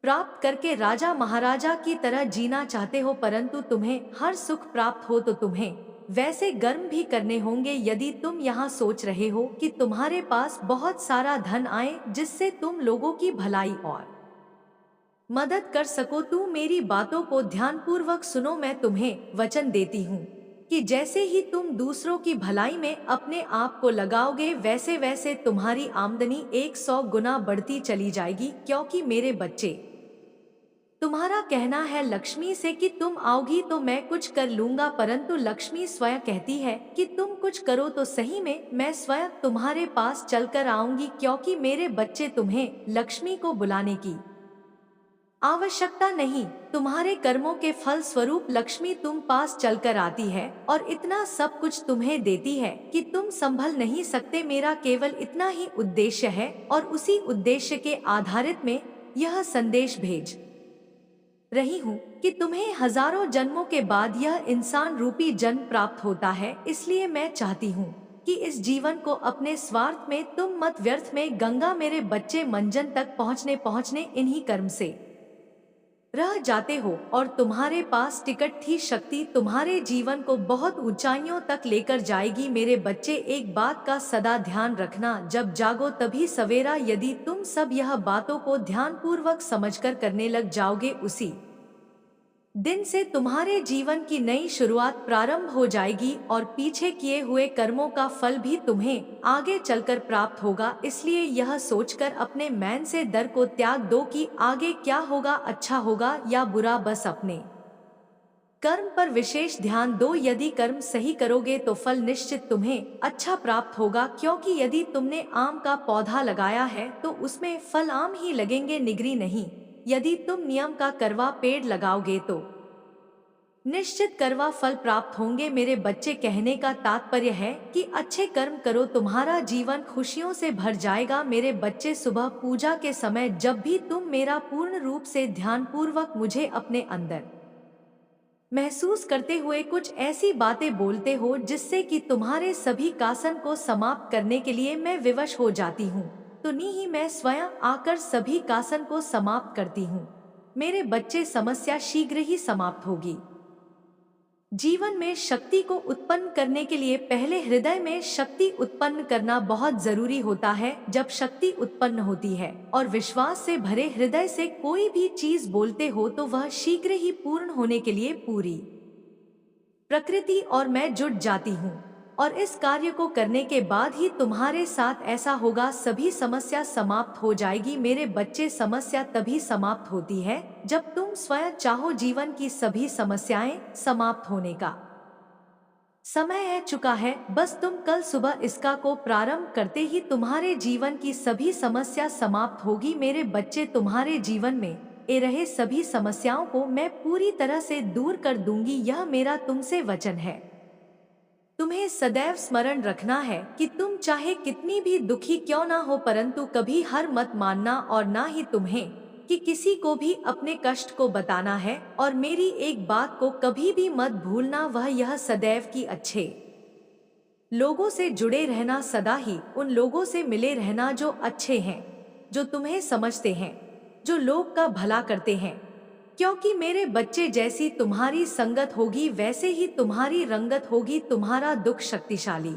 प्राप्त करके राजा महाराजा की तरह जीना चाहते हो, परंतु तुम्हें हर सुख प्राप्त हो तो तुम्हें वैसे कर्म भी करने होंगे। यदि तुम यहाँ सोच रहे हो कि तुम्हारे पास बहुत सारा धन आए जिससे तुम लोगों की भलाई और मदद कर सको, तू मेरी बातों को ध्यानपूर्वक सुनो। मैं तुम्हें वचन देती हूँ कि जैसे ही तुम दूसरों की भलाई में अपने आप को लगाओगे, वैसे वैसे तुम्हारी आमदनी 100 गुना बढ़ती चली जाएगी। क्योंकि मेरे बच्चे, तुम्हारा कहना है लक्ष्मी से कि तुम आओगी तो मैं कुछ कर लूंगा, परंतु लक्ष्मी स्वयं कहती है कि तुम कुछ करो तो सही में मैं स्वयं तुम्हारे पास चलकर आऊंगी। क्योंकि मेरे बच्चे, तुम्हें लक्ष्मी को बुलाने की आवश्यकता नहीं, तुम्हारे कर्मों के फल स्वरूप लक्ष्मी तुम पास चलकर आती है और इतना सब कुछ तुम्हें देती है कि तुम संभल नहीं सकते। मेरा केवल इतना ही उद्देश्य है और उसी उद्देश्य के आधारित में यह संदेश भेज रही हूँ कि तुम्हें हजारों जन्मों के बाद यह इंसान रूपी जन्म प्राप्त होता है। इसलिए मैं चाहती हूँ कि इस जीवन को अपने स्वार्थ में तुम मत व्यर्थ में गंगा। मेरे बच्चे, मंजन तक पहुँचने इन्हीं कर्म से रह जाते हो और तुम्हारे पास टिकट थी शक्ति तुम्हारे जीवन को बहुत ऊंचाइयों तक लेकर जाएगी। मेरे बच्चे, एक बात का सदा ध्यान रखना, जब जागो तभी सवेरा। यदि तुम सब यह बातों को ध्यानपूर्वक समझकर करने लग जाओगे, उसी दिन से तुम्हारे जीवन की नई शुरुआत प्रारंभ हो जाएगी और पीछे किए हुए कर्मों का फल भी तुम्हें आगे चलकर प्राप्त होगा। इसलिए यह सोचकर अपने मन से डर को त्याग दो कि आगे क्या होगा, अच्छा होगा या बुरा, बस अपने कर्म पर विशेष ध्यान दो। यदि कर्म सही करोगे तो फल निश्चित तुम्हें अच्छा प्राप्त होगा, क्योंकि यदि तुमने आम का पौधा लगाया है तो उसमें फल आम ही लगेंगे, निगरी नहीं। यदि तुम नियम का करवा पेड़ लगाओगे तो निश्चित करवा फल प्राप्त होंगे। मेरे बच्चे, कहने का तात्पर्य है कि अच्छे कर्म करो, तुम्हारा जीवन खुशियों से भर जाएगा। मेरे बच्चे, सुबह पूजा के समय जब भी तुम मेरा पूर्ण रूप से ध्यान पूर्वक मुझे अपने अंदर महसूस करते हुए कुछ ऐसी बातें बोलते हो जिससे कि तुम्हारे सभी कासन को समाप्त करने के लिए मैं विवश हो जाती हूँ, तो ही मैं स्वयं आकर सभी कासन को समाप्त करती हूँ। मेरे बच्चे, समस्या शीघ्र ही समाप्त होगी। जीवन में शक्ति को उत्पन्न करने के लिए पहले हृदय में शक्ति उत्पन्न करना बहुत जरूरी होता है। जब शक्ति उत्पन्न होती है और विश्वास से भरे हृदय से कोई भी चीज बोलते हो तो वह शीघ्र ही पूर्ण होने के लिए पूरी प्रकृति और मैं जुट जाती हूँ, और इस कार्य को करने के बाद ही तुम्हारे साथ ऐसा होगा, सभी समस्या समाप्त हो जाएगी। मेरे बच्चे, समस्या तभी समाप्त होती है जब तुम स्वयं चाहो। जीवन की सभी समस्याएं समाप्त होने का समय आ चुका है। बस तुम कल सुबह इसका को प्रारंभ करते ही तुम्हारे जीवन की सभी समस्या समाप्त होगी। मेरे बच्चे, तुम्हारे जीवन में ए रहे सभी समस्याओं को मैं पूरी तरह से दूर कर दूंगी, यह मेरा तुमसे वचन है। तुम्हें सदैव स्मरण रखना है कि तुम चाहे कितनी भी दुखी क्यों ना हो, परंतु कभी हार मत मानना, और ना ही तुम्हें कि किसी को भी अपने कष्ट को बताना है। और मेरी एक बात को कभी भी मत भूलना, वह यह सदैव कि अच्छे लोगों से जुड़े रहना, सदा ही उन लोगों से मिले रहना जो अच्छे हैं, जो तुम्हें समझते हैं, जो लोग का भला करते हैं। क्योंकि मेरे बच्चे, जैसी तुम्हारी संगत होगी वैसे ही तुम्हारी रंगत होगी। तुम्हारा दुख शक्तिशाली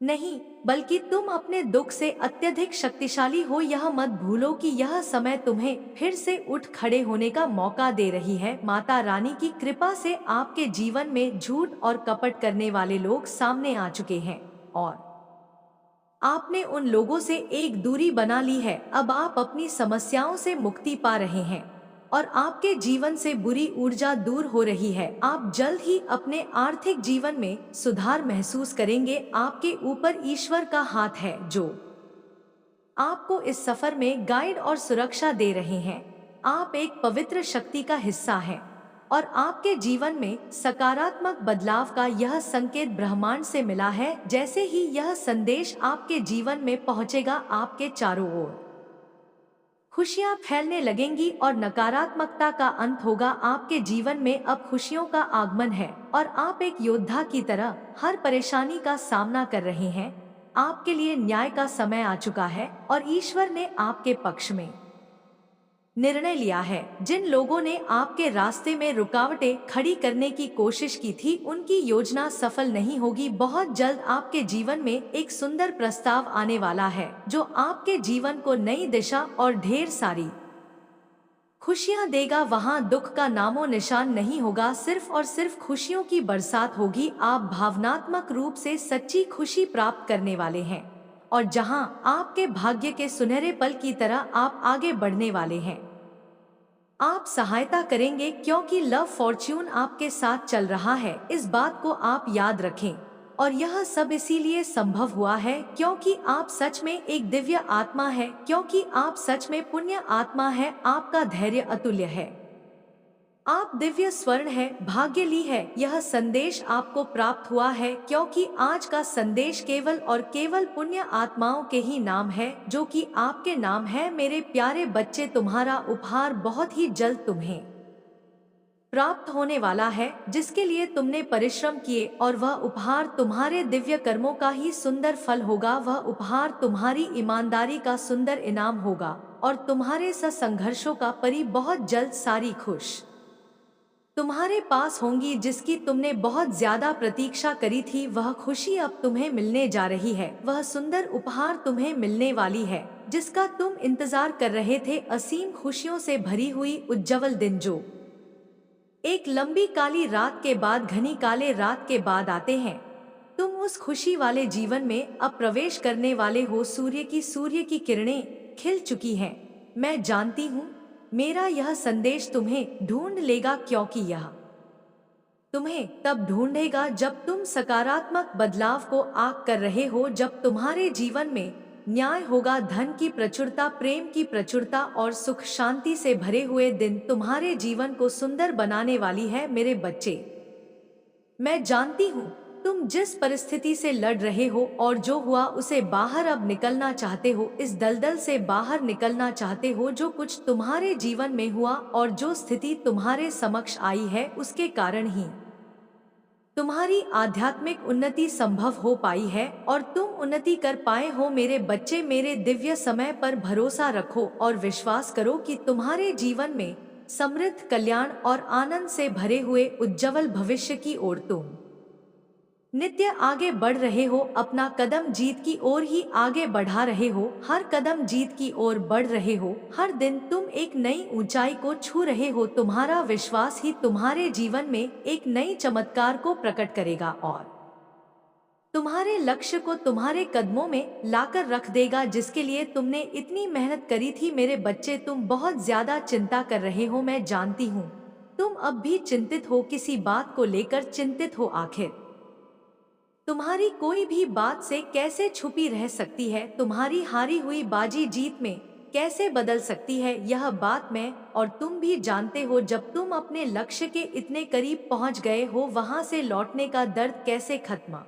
नहीं, बल्कि तुम अपने दुख से अत्यधिक शक्तिशाली हो। यह मत भूलो कि यह समय तुम्हें फिर से उठ खड़े होने का मौका दे रही है। माता रानी की कृपा से आपके जीवन में झूठ और कपट करने वाले लोग सामने आ चुके हैं, और आपने उन लोगों से एक दूरी बना ली है। अब आप अपनी समस्याओं से मुक्ति पा रहे हैं और आपके जीवन से बुरी ऊर्जा दूर हो रही है। आप जल्द ही अपने आर्थिक जीवन में सुधार महसूस करेंगे। आपके ऊपर ईश्वर का हाथ है जो आपको इस सफर में गाइड और सुरक्षा दे रहे हैं। आप एक पवित्र शक्ति का हिस्सा हैं और आपके जीवन में सकारात्मक बदलाव का यह संकेत ब्रह्मांड से मिला है। जैसे ही यह संदेश आपके जीवन में पहुंचेगा, आपके चारों ओर खुशियां फैलने लगेंगी और नकारात्मकता का अंत होगा। आपके जीवन में अब खुशियों का आगमन है और आप एक योद्धा की तरह हर परेशानी का सामना कर रहे हैं। आपके लिए न्याय का समय आ चुका है और ईश्वर ने आपके पक्ष में निर्णय लिया है। जिन लोगों ने आपके रास्ते में रुकावटें खड़ी करने की कोशिश की थी, उनकी योजना सफल नहीं होगी। बहुत जल्द आपके जीवन में एक सुंदर प्रस्ताव आने वाला है जो आपके जीवन को नई दिशा और ढेर सारी खुशियां देगा। वहां दुख का नामो निशान नहीं होगा, सिर्फ और सिर्फ खुशियों की बरसात होगी। आप भावनात्मक रूप से सच्ची खुशी प्राप्त करने वाले हैं और जहां आपके भाग्य के सुनहरे पल की तरह आप आगे बढ़ने वाले हैं। आप सहायता करेंगे क्योंकि लव फॉर्च्यून आपके साथ चल रहा है। इस बात को आप याद रखें, और यह सब इसीलिए संभव हुआ है क्योंकि आप सच में एक दिव्य आत्मा है, क्योंकि आप सच में पुण्य आत्मा है। आपका धैर्य अतुल्य है, आप दिव्य स्वर्ण है, भाग्यली है। यह संदेश आपको प्राप्त हुआ है क्योंकि आज का संदेश केवल और केवल पुण्य आत्माओं के ही नाम है, जो कि आपके नाम है। मेरे प्यारे बच्चे, तुम्हारा उपहार बहुत ही जल्द तुम्हें प्राप्त होने वाला है, जिसके लिए तुमने परिश्रम किए, और वह उपहार तुम्हारे दिव्य कर्मों का ही सुंदर फल होगा। वह उपहार तुम्हारी ईमानदारी का सुंदर इनाम होगा और तुम्हारे संघर्षों का परी बहुत जल्द सारी खुश तुम्हारे पास होंगी, जिसकी तुमने बहुत ज्यादा प्रतीक्षा करी थी। वह खुशी अब तुम्हें मिलने जा रही है। वह सुंदर उपहार तुम्हें मिलने वाली है जिसका तुम इंतजार कर रहे थे। असीम खुशियों से भरी हुई उज्जवल दिन जो एक लंबी काली रात के बाद, घनी काले रात के बाद आते हैं। तुम उस खुशी वाले जीवन में अब प्रवेश करने वाले हो। सूर्य की किरणें खिल चुकी हैं। मैं जानती हूँ मेरा यह संदेश तुम्हें ढूंढ लेगा, क्योंकि यह तुम्हें तब ढूंढेगा जब तुम सकारात्मक बदलाव को आग कर रहे हो, जब तुम्हारे जीवन में न्याय होगा, धन की प्रचुरता, प्रेम की प्रचुरता और सुख शांति से भरे हुए दिन तुम्हारे जीवन को सुंदर बनाने वाली है। मेरे बच्चे, मैं जानती हूँ तुम जिस परिस्थिति से लड़ रहे हो और जो हुआ उसे बाहर अब निकलना चाहते हो, इस दलदल से बाहर निकलना चाहते हो। जो कुछ तुम्हारे जीवन में हुआ और जो स्थिति तुम्हारे समक्ष आई है, उसके कारण ही तुम्हारी आध्यात्मिक उन्नति संभव हो पाई है और तुम उन्नति कर पाए हो। मेरे बच्चे, मेरे दिव्य समय पर भरोसा रखो और विश्वास करो कि तुम्हारे जीवन में समृद्ध, कल्याण और आनंद से भरे हुए उज्जवल भविष्य की ओर तुम नित्य आगे बढ़ रहे हो। अपना कदम जीत की ओर ही आगे बढ़ा रहे हो, हर कदम जीत की ओर बढ़ रहे हो। हर दिन तुम एक नई ऊंचाई को छू रहे हो। तुम्हारा विश्वास ही तुम्हारे जीवन में एक नई चमत्कार को प्रकट करेगा और तुम्हारे लक्ष्य को तुम्हारे कदमों में लाकर रख देगा, जिसके लिए तुमने इतनी मेहनत करी थी। मेरे बच्चे, तुम बहुत ज्यादा चिंता कर रहे हो, मैं जानती हूँ। तुम अब भी चिंतित हो, किसी बात को लेकर चिंतित हो। आखिर तुम्हारी कोई भी बात से कैसे छुपी रह सकती है? तुम्हारी हारी हुई बाजी जीत में कैसे बदल सकती है? यह बात मैं और तुम भी जानते हो। जब तुम अपने लक्ष्य के इतने करीब पहुंच गए हो, वहां से लौटने का दर्द कैसे खत्म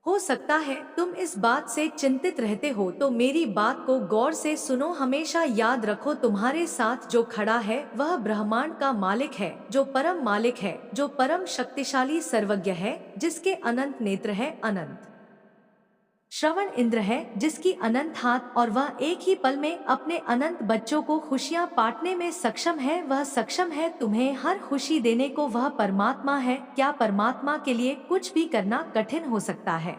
हो सकता है? तुम इस बात से चिंतित रहते हो तो मेरी बात को गौर से सुनो। हमेशा याद रखो, तुम्हारे साथ जो खड़ा है वह ब्रह्मांड का मालिक है, जो परम मालिक है, जो परम शक्तिशाली सर्वज्ञ है, जिसके अनंत नेत्र है, अनंत श्रवण इंद्र है, जिसकी अनंत हाथ, और वह एक ही पल में अपने अनंत बच्चों को खुशियां बांटने में सक्षम है। वह सक्षम है तुम्हें हर खुशी देने को। वह परमात्मा है। क्या परमात्मा के लिए कुछ भी करना कठिन हो सकता है?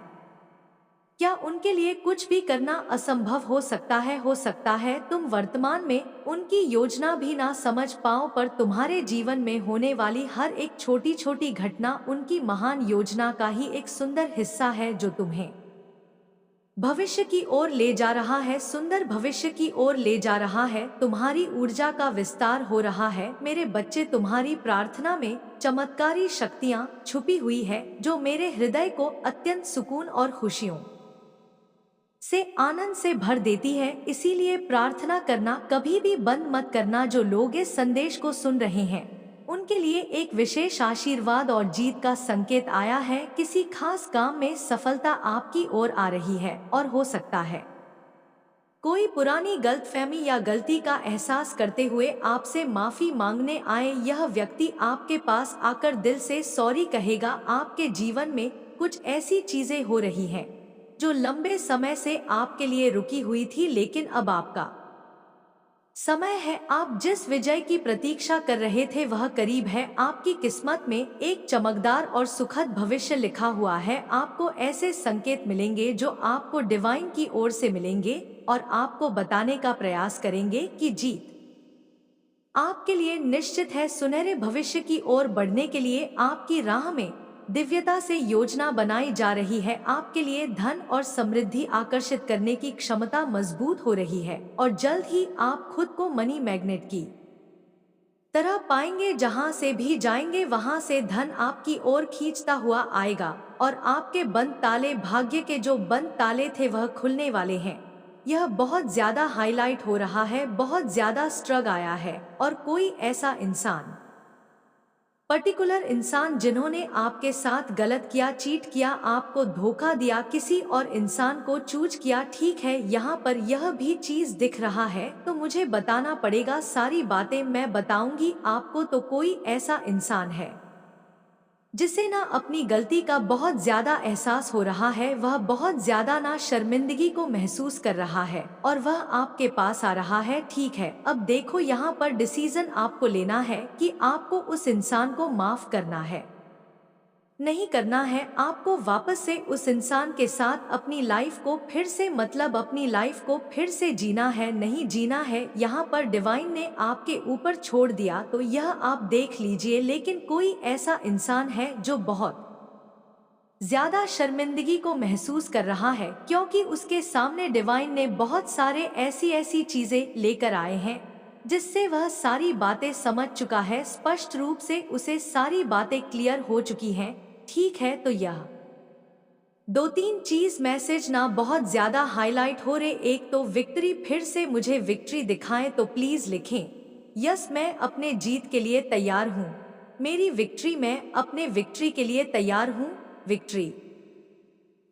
क्या उनके लिए कुछ भी करना असंभव हो सकता है? हो सकता है तुम वर्तमान में उनकी योजना भी ना समझ पाओ, पर तुम्हारे जीवन में होने वाली हर एक छोटी छोटी घटना उनकी महान योजना का ही एक सुंदर हिस्सा है, जो तुम्हें भविष्य की ओर ले जा रहा है, सुंदर भविष्य की ओर ले जा रहा है। तुम्हारी ऊर्जा का विस्तार हो रहा है। मेरे बच्चे, तुम्हारी प्रार्थना में चमत्कारी शक्तियां छुपी हुई है, जो मेरे हृदय को अत्यंत सुकून और खुशियों से, आनंद से भर देती है। इसीलिए प्रार्थना करना कभी भी बंद मत करना। जो लोग इस संदेश को सुन रहे हैं, उनके लिए एक विशेष आशीर्वाद और जीत का संकेत आया है। किसी खास काम में सफलता आपकी ओर आ रही है, और हो सकता है कोई पुरानी गलतफहमी या गलती का एहसास करते हुए आपसे माफी मांगने आए। यह व्यक्ति आपके पास आकर दिल से सॉरी कहेगा। आपके जीवन में कुछ ऐसी चीजें हो रही हैं जो लंबे समय से आपके लिए रुकी हुई थी, लेकिन अब आपका समय है। आप जिस विजय की प्रतीक्षा कर रहे थे वह करीब है। आपकी किस्मत में एक चमकदार और सुखद भविष्य लिखा हुआ है। आपको ऐसे संकेत मिलेंगे जो आपको डिवाइन की ओर से मिलेंगे और आपको बताने का प्रयास करेंगे कि जीत आपके लिए निश्चित है। सुनहरे भविष्य की ओर बढ़ने के लिए आपकी राह में दिव्यता से योजना बनाई जा रही है। आपके लिए धन और समृद्धि आकर्षित करने की क्षमता मजबूत हो रही है, और जल्द ही आप खुद को मनी मैग्नेट की तरह पाएंगे। जहां से भी जाएंगे वहां से धन आपकी ओर खींचता हुआ आएगा, और आपके बंद ताले, भाग्य के जो बंद ताले थे, वह खुलने वाले हैं। यह बहुत ज्यादा हाईलाइट हो रहा है, बहुत ज्यादा स्ट्रग आया है, और कोई ऐसा इंसान, पर्टिकुलर इंसान जिन्होंने आपके साथ गलत किया, चीट किया, आपको धोखा दिया, किसी और इंसान को चूज किया। ठीक है, यहाँ पर यह भी चीज दिख रहा है, तो मुझे बताना पड़ेगा। सारी बातें मैं बताऊंगी आपको। तो कोई ऐसा इंसान है जिसे ना अपनी गलती का बहुत ज्यादा एहसास हो रहा है, वह बहुत ज्यादा ना शर्मिंदगी को महसूस कर रहा है, और वह आपके पास आ रहा है। ठीक है, अब देखो, यहाँ पर डिसीजन आपको लेना है कि आपको उस इंसान को माफ करना है, नहीं करना है। आपको वापस से उस इंसान के साथ अपनी लाइफ को फिर से, मतलब अपनी लाइफ को फिर से जीना है, नहीं जीना है। यहाँ पर डिवाइन ने आपके ऊपर छोड़ दिया, तो यह आप देख लीजिए। लेकिन कोई ऐसा इंसान है जो बहुत ज्यादा शर्मिंदगी को महसूस कर रहा है, क्योंकि उसके सामने डिवाइन ने बहुत सारे ऐसी चीजें लेकर आए हैं जिससे वह सारी बातें समझ चुका है, स्पष्ट रूप से उसे सारी बातें क्लियर हो चुकी हैं। ठीक है, तो यह दो तीन चीज मैसेज ना बहुत ज्यादा हाईलाइट हो रहे। एक तो विक्ट्री, फिर से मुझे विक्ट्री दिखाएं तो प्लीज लिखें यस, मैं अपने जीत के लिए तैयार हूँ। मेरी विक्ट्री, मैं अपने विक्ट्री के लिए तैयार हूँ। विक्ट्री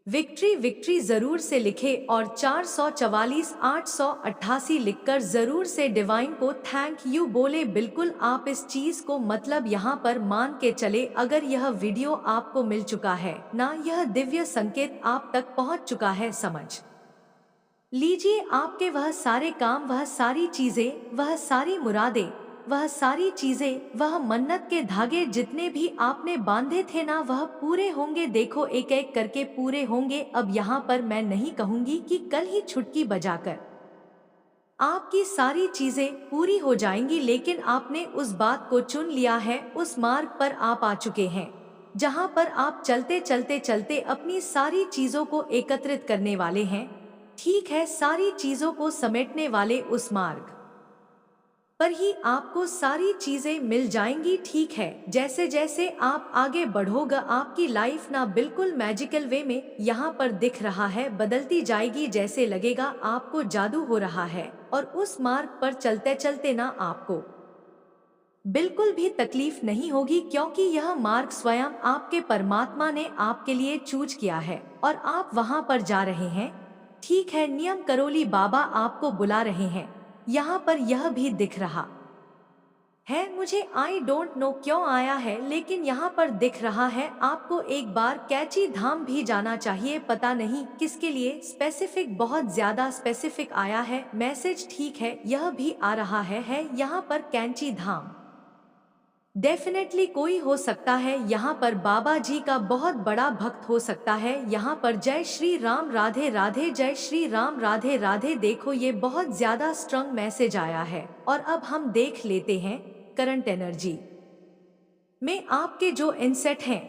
विक्ट्री विक्ट्री जरूर से लिखे और 444 888 लिखकर जरूर से डिवाइन को थैंक यू बोले। बिल्कुल आप इस चीज को मतलब यहाँ पर मान के चले, अगर यह वीडियो आपको मिल चुका है ना, यह दिव्य संकेत आप तक पहुँच चुका है, समझ लीजिए आपके वह सारे काम, वह सारी चीजें, वह सारी मुरादें, वह सारी चीजें, वह मन्नत के धागे जितने भी आपने बांधे थे ना, वह पूरे होंगे। देखो एक एक करके पूरे होंगे। अब यहाँ पर मैं नहीं कहूंगी कि कल ही छुटकी बजाकर आपकी सारी चीजें पूरी हो जाएंगी, लेकिन आपने उस बात को चुन लिया है, उस मार्ग पर आप आ चुके हैं जहाँ पर आप चलते चलते चलते अपनी सारी चीजों को एकत्रित करने वाले हैं। ठीक है, सारी चीजों को समेटने वाले उस मार्ग पर ही आपको सारी चीजें मिल जाएंगी। ठीक है, जैसे जैसे आप आगे बढ़ोगे आपकी लाइफ ना बिल्कुल मैजिकल वे में यहाँ पर दिख रहा है बदलती जाएगी। जैसे लगेगा आपको जादू हो रहा है और उस मार्ग पर चलते चलते ना आपको बिल्कुल भी तकलीफ नहीं होगी, क्योंकि यह मार्ग स्वयं आपके परमात्मा ने आपके लिए चूज किया है और आप वहां पर जा रहे हैं। ठीक है, नियम करोली बाबा आपको बुला रहे हैं। यहाँ पर यह भी दिख रहा है मुझे, आई डोंट नो क्यों आया है, लेकिन यहाँ पर दिख रहा है आपको एक बार कैची धाम भी जाना चाहिए। पता नहीं किसके लिए स्पेसिफिक, बहुत ज्यादा स्पेसिफिक आया है मैसेज। ठीक है, यह भी आ रहा है यहाँ पर कैंची धाम डेफिनेटली कोई हो सकता है यहाँ पर बाबा जी का बहुत बड़ा भक्त हो सकता है। यहाँ पर जय श्री राम, राधे राधे, जय श्री राम, राधे राधे। देखो ये बहुत ज्यादा स्ट्रॉन्ग मैसेज आया है और अब हम देख लेते हैं करंट एनर्जी में आपके जो इनसेट हैं,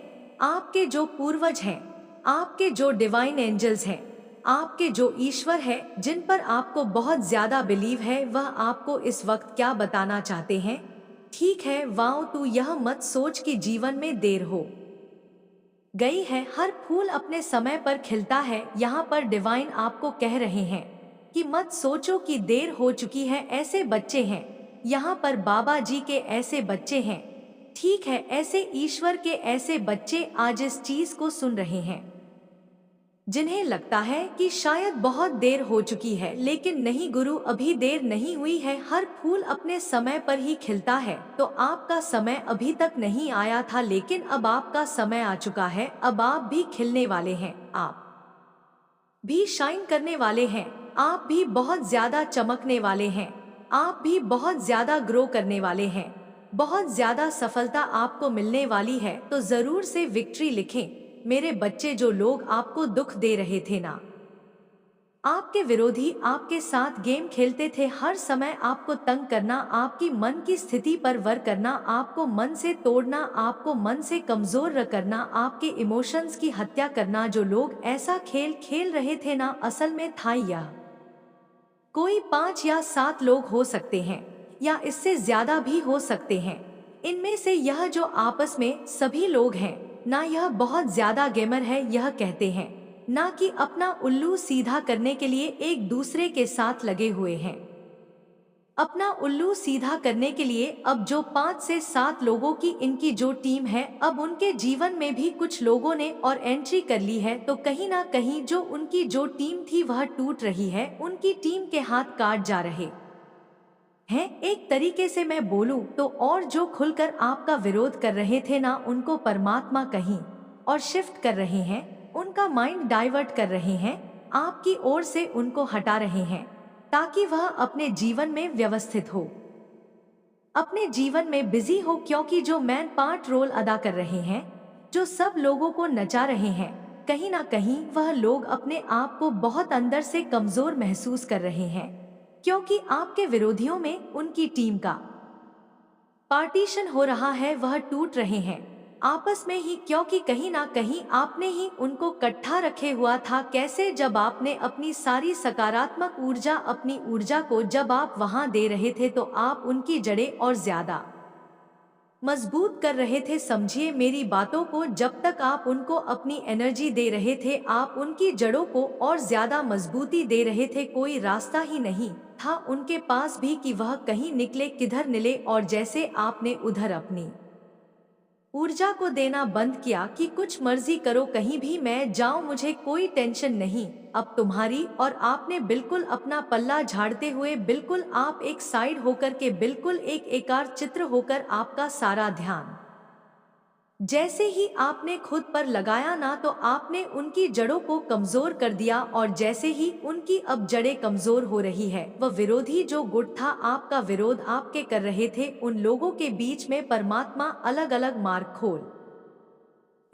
आपके जो पूर्वज हैं, आपके जो डिवाइन एंजल्स हैं, आपके जो ईश्वर है जिन पर आपको बहुत ज्यादा बिलीव है, वह आपको इस वक्त क्या बताना चाहते हैं। ठीक है, वाओ, तू यह मत सोच कि जीवन में देर हो गई है, हर फूल अपने समय पर खिलता है। यहाँ पर डिवाइन आपको कह रहे हैं कि मत सोचो कि देर हो चुकी है। ऐसे बच्चे हैं यहाँ पर, बाबा जी के ऐसे बच्चे हैं। ठीक है, ऐसे ईश्वर के ऐसे बच्चे आज इस चीज को सुन रहे हैं जिन्हें लगता है कि शायद बहुत देर हो चुकी है, लेकिन नहीं गुरु, अभी देर नहीं हुई है। हर फूल अपने समय पर ही खिलता है। तो आपका समय अभी तक नहीं आया था, लेकिन अब आपका समय आ चुका है। अब आप भी खिलने वाले हैं, आप भी शाइन करने वाले हैं, आप भी बहुत ज्यादा चमकने वाले हैं, आप भी बहुत ज्यादा ग्रो करने वाले हैं, बहुत ज्यादा सफलता आपको मिलने वाली है। तो जरूर से विक्ट्री लिखें मेरे बच्चे। जो लोग आपको दुख दे रहे थे ना, आपके विरोधी आपके साथ गेम खेलते थे, हर समय आपको तंग करना, आपकी मन की स्थिति पर वर्क करना, आपको मन से तोड़ना, आपको मन से कमजोर करना, आपके इमोशंस की हत्या करना, जो लोग ऐसा खेल खेल रहे थे ना, असल में था यह कोई 5 या 7 लोग हो सकते हैं या इससे ज्यादा भी हो सकते हैं। इनमें से यह जो आपस में सभी लोग हैं ना, यह बहुत ज्यादा गेमर है, यह कहते हैं ना कि अपना उल्लू सीधा करने के लिए एक दूसरे के साथ लगे हुए हैं। अपना उल्लू सीधा करने के लिए अब जो 5 से 7 लोगों की इनकी जो टीम है, अब उनके जीवन में भी कुछ लोगों ने और एंट्री कर ली है। तो कहीं ना कहीं जो उनकी जो टीम थी वह टूट रही है, उनकी टीम के हाथ काट जा रहे हैं। एक तरीके से मैं बोलूं तो, और जो खुलकर आपका विरोध कर रहे थे ना, उनको परमात्मा कहीं और शिफ्ट कर रहे हैं, उनका माइंड डाइवर्ट कर रहे हैं, आपकी ओर से उनको हटा रहे हैं ताकि वह अपने जीवन में व्यवस्थित हो, अपने जीवन में बिजी हो। क्योंकि जो मैन पार्ट रोल अदा कर रहे हैं, जो सब लोगों को नचा रहे हैं, कहीं ना कहीं वह लोग अपने आप को बहुत अंदर से कमजोर महसूस कर रहे हैं, क्योंकि आपके विरोधियों में उनकी टीम का पार्टीशन हो रहा है, वह टूट रहे हैं। आपस में ही, क्योंकि कहीं ना कहीं आपने ही उनको इकट्ठा रखे हुआ था। कैसे? जब आपने अपनी सारी सकारात्मक ऊर्जा, अपनी ऊर्जा को जब आप वहां दे रहे थे तो आप उनकी जड़ें और ज्यादा मजबूत कर रहे थे। समझिए मेरी बातों को, जब तक आप उनको अपनी एनर्जी दे रहे थे आप उनकी जड़ों को और ज्यादा मजबूती दे रहे थे। कोई रास्ता ही नहीं था उनके पास भी कि वह कहीं निकले, किधर निकले। और जैसे आपने उधर अपनी ऊर्जा को देना बंद किया कि कुछ मर्जी करो, कहीं भी मैं जाऊं, मुझे कोई टेंशन नहीं अब तुम्हारी। और आपने बिल्कुल अपना पल्ला झाड़ते हुए, बिल्कुल आप एक साइड होकर के, बिल्कुल एक एकार चित्र होकर आपका सारा ध्यान जैसे ही आपने खुद पर लगाया ना, तो आपने उनकी जड़ों को कमजोर कर दिया। और जैसे ही उनकी अब जड़ें कमजोर हो रही है, वह विरोधी जो गुट था, आपका विरोध आपके कर रहे थे, उन लोगों के बीच में परमात्मा अलग अलग मार्ग खोल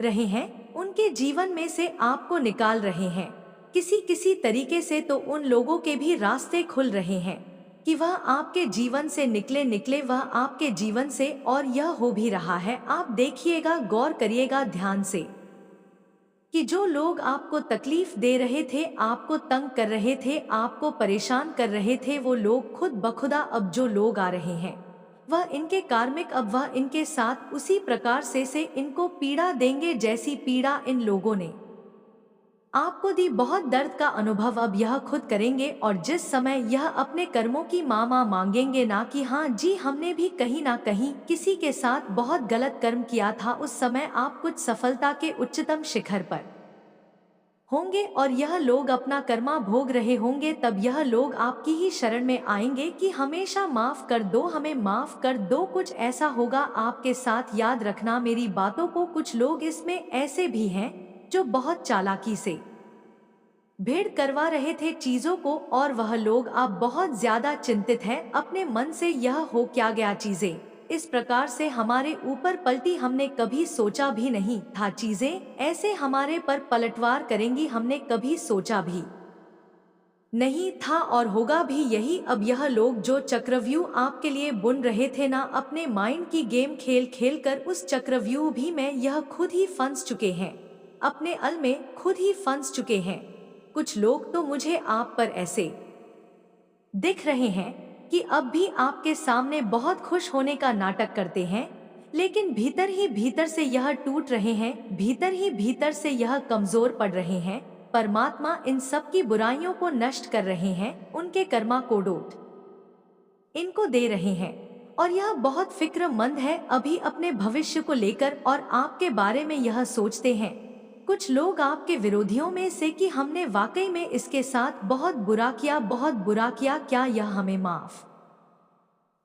रहे हैं, उनके जीवन में से आपको निकाल रहे हैं किसी किसी तरीके से। तो उन लोगों के भी रास्ते खुल रहे हैं कि वह आपके जीवन से निकले, वह आपके जीवन से। और यह हो भी रहा है। आप देखिएगा, गौर करिएगा ध्यान से कि जो लोग आपको तकलीफ दे रहे थे, आपको तंग कर रहे थे, आपको परेशान कर रहे थे, वो लोग खुद बखुदा अब जो लोग आ रहे हैं, वह इनके कार्मिक, अब वह इनके साथ उसी प्रकार से इनको पीड़ा देंगे जैसी पीड़ा इन लोगों ने आपको दी। बहुत दर्द का अनुभव अब यह खुद करेंगे। और जिस समय यह अपने कर्मों की मामा मांगेंगे ना कि हाँ जी हमने भी कहीं ना कहीं किसी के साथ बहुत गलत कर्म किया था, उस समय आप कुछ सफलता के उच्चतम शिखर पर होंगे और यह लोग अपना कर्मा भोग रहे होंगे, तब यह लोग आपकी ही शरण में आएंगे कि हमेशा माफ कर दो, हमें माफ कर दो। कुछ ऐसा होगा आपके साथ, याद रखना मेरी बातों को। कुछ लोग इसमें ऐसे भी हैं जो बहुत चालाकी से भेड़ करवा रहे थे चीजों को, और वह लोग अब बहुत ज्यादा चिंतित हैं अपने मन से, यह हो क्या गया, चीजें इस प्रकार से हमारे ऊपर पलटी, हमने कभी सोचा भी नहीं था चीजें ऐसे हमारे पर पलटवार करेंगी, हमने कभी सोचा भी नहीं था और होगा भी यही। अब यह लोग जो चक्रव्यूह आपके लिए बुन रहे थे ना, अपने माइंड की गेम खेल खेल कर उस चक्रव्यूह भी में यह खुद ही फंस चुके हैं, अपने अल में खुद ही फंस चुके हैं। कुछ लोग तो मुझे आप पर ऐसे दिख रहे हैं कि अब भी आपके सामने बहुत खुश होने का नाटक करते हैं, लेकिन भीतर ही भीतर से यह टूट रहे हैं, भीतर ही भीतर से यह कमजोर पड़ रहे हैं। परमात्मा इन सब की बुराइयों को नष्ट कर रहे हैं, उनके कर्मा को डोट इनको दे रहे हैं। और यह बहुत फिक्रमंद है अभी अपने भविष्य को लेकर, और आपके बारे में यह सोचते हैं कुछ लोग आपके विरोधियों में से कि हमने वाकई में इसके साथ बहुत बुरा किया, बहुत बुरा किया, क्या यह हमें माफ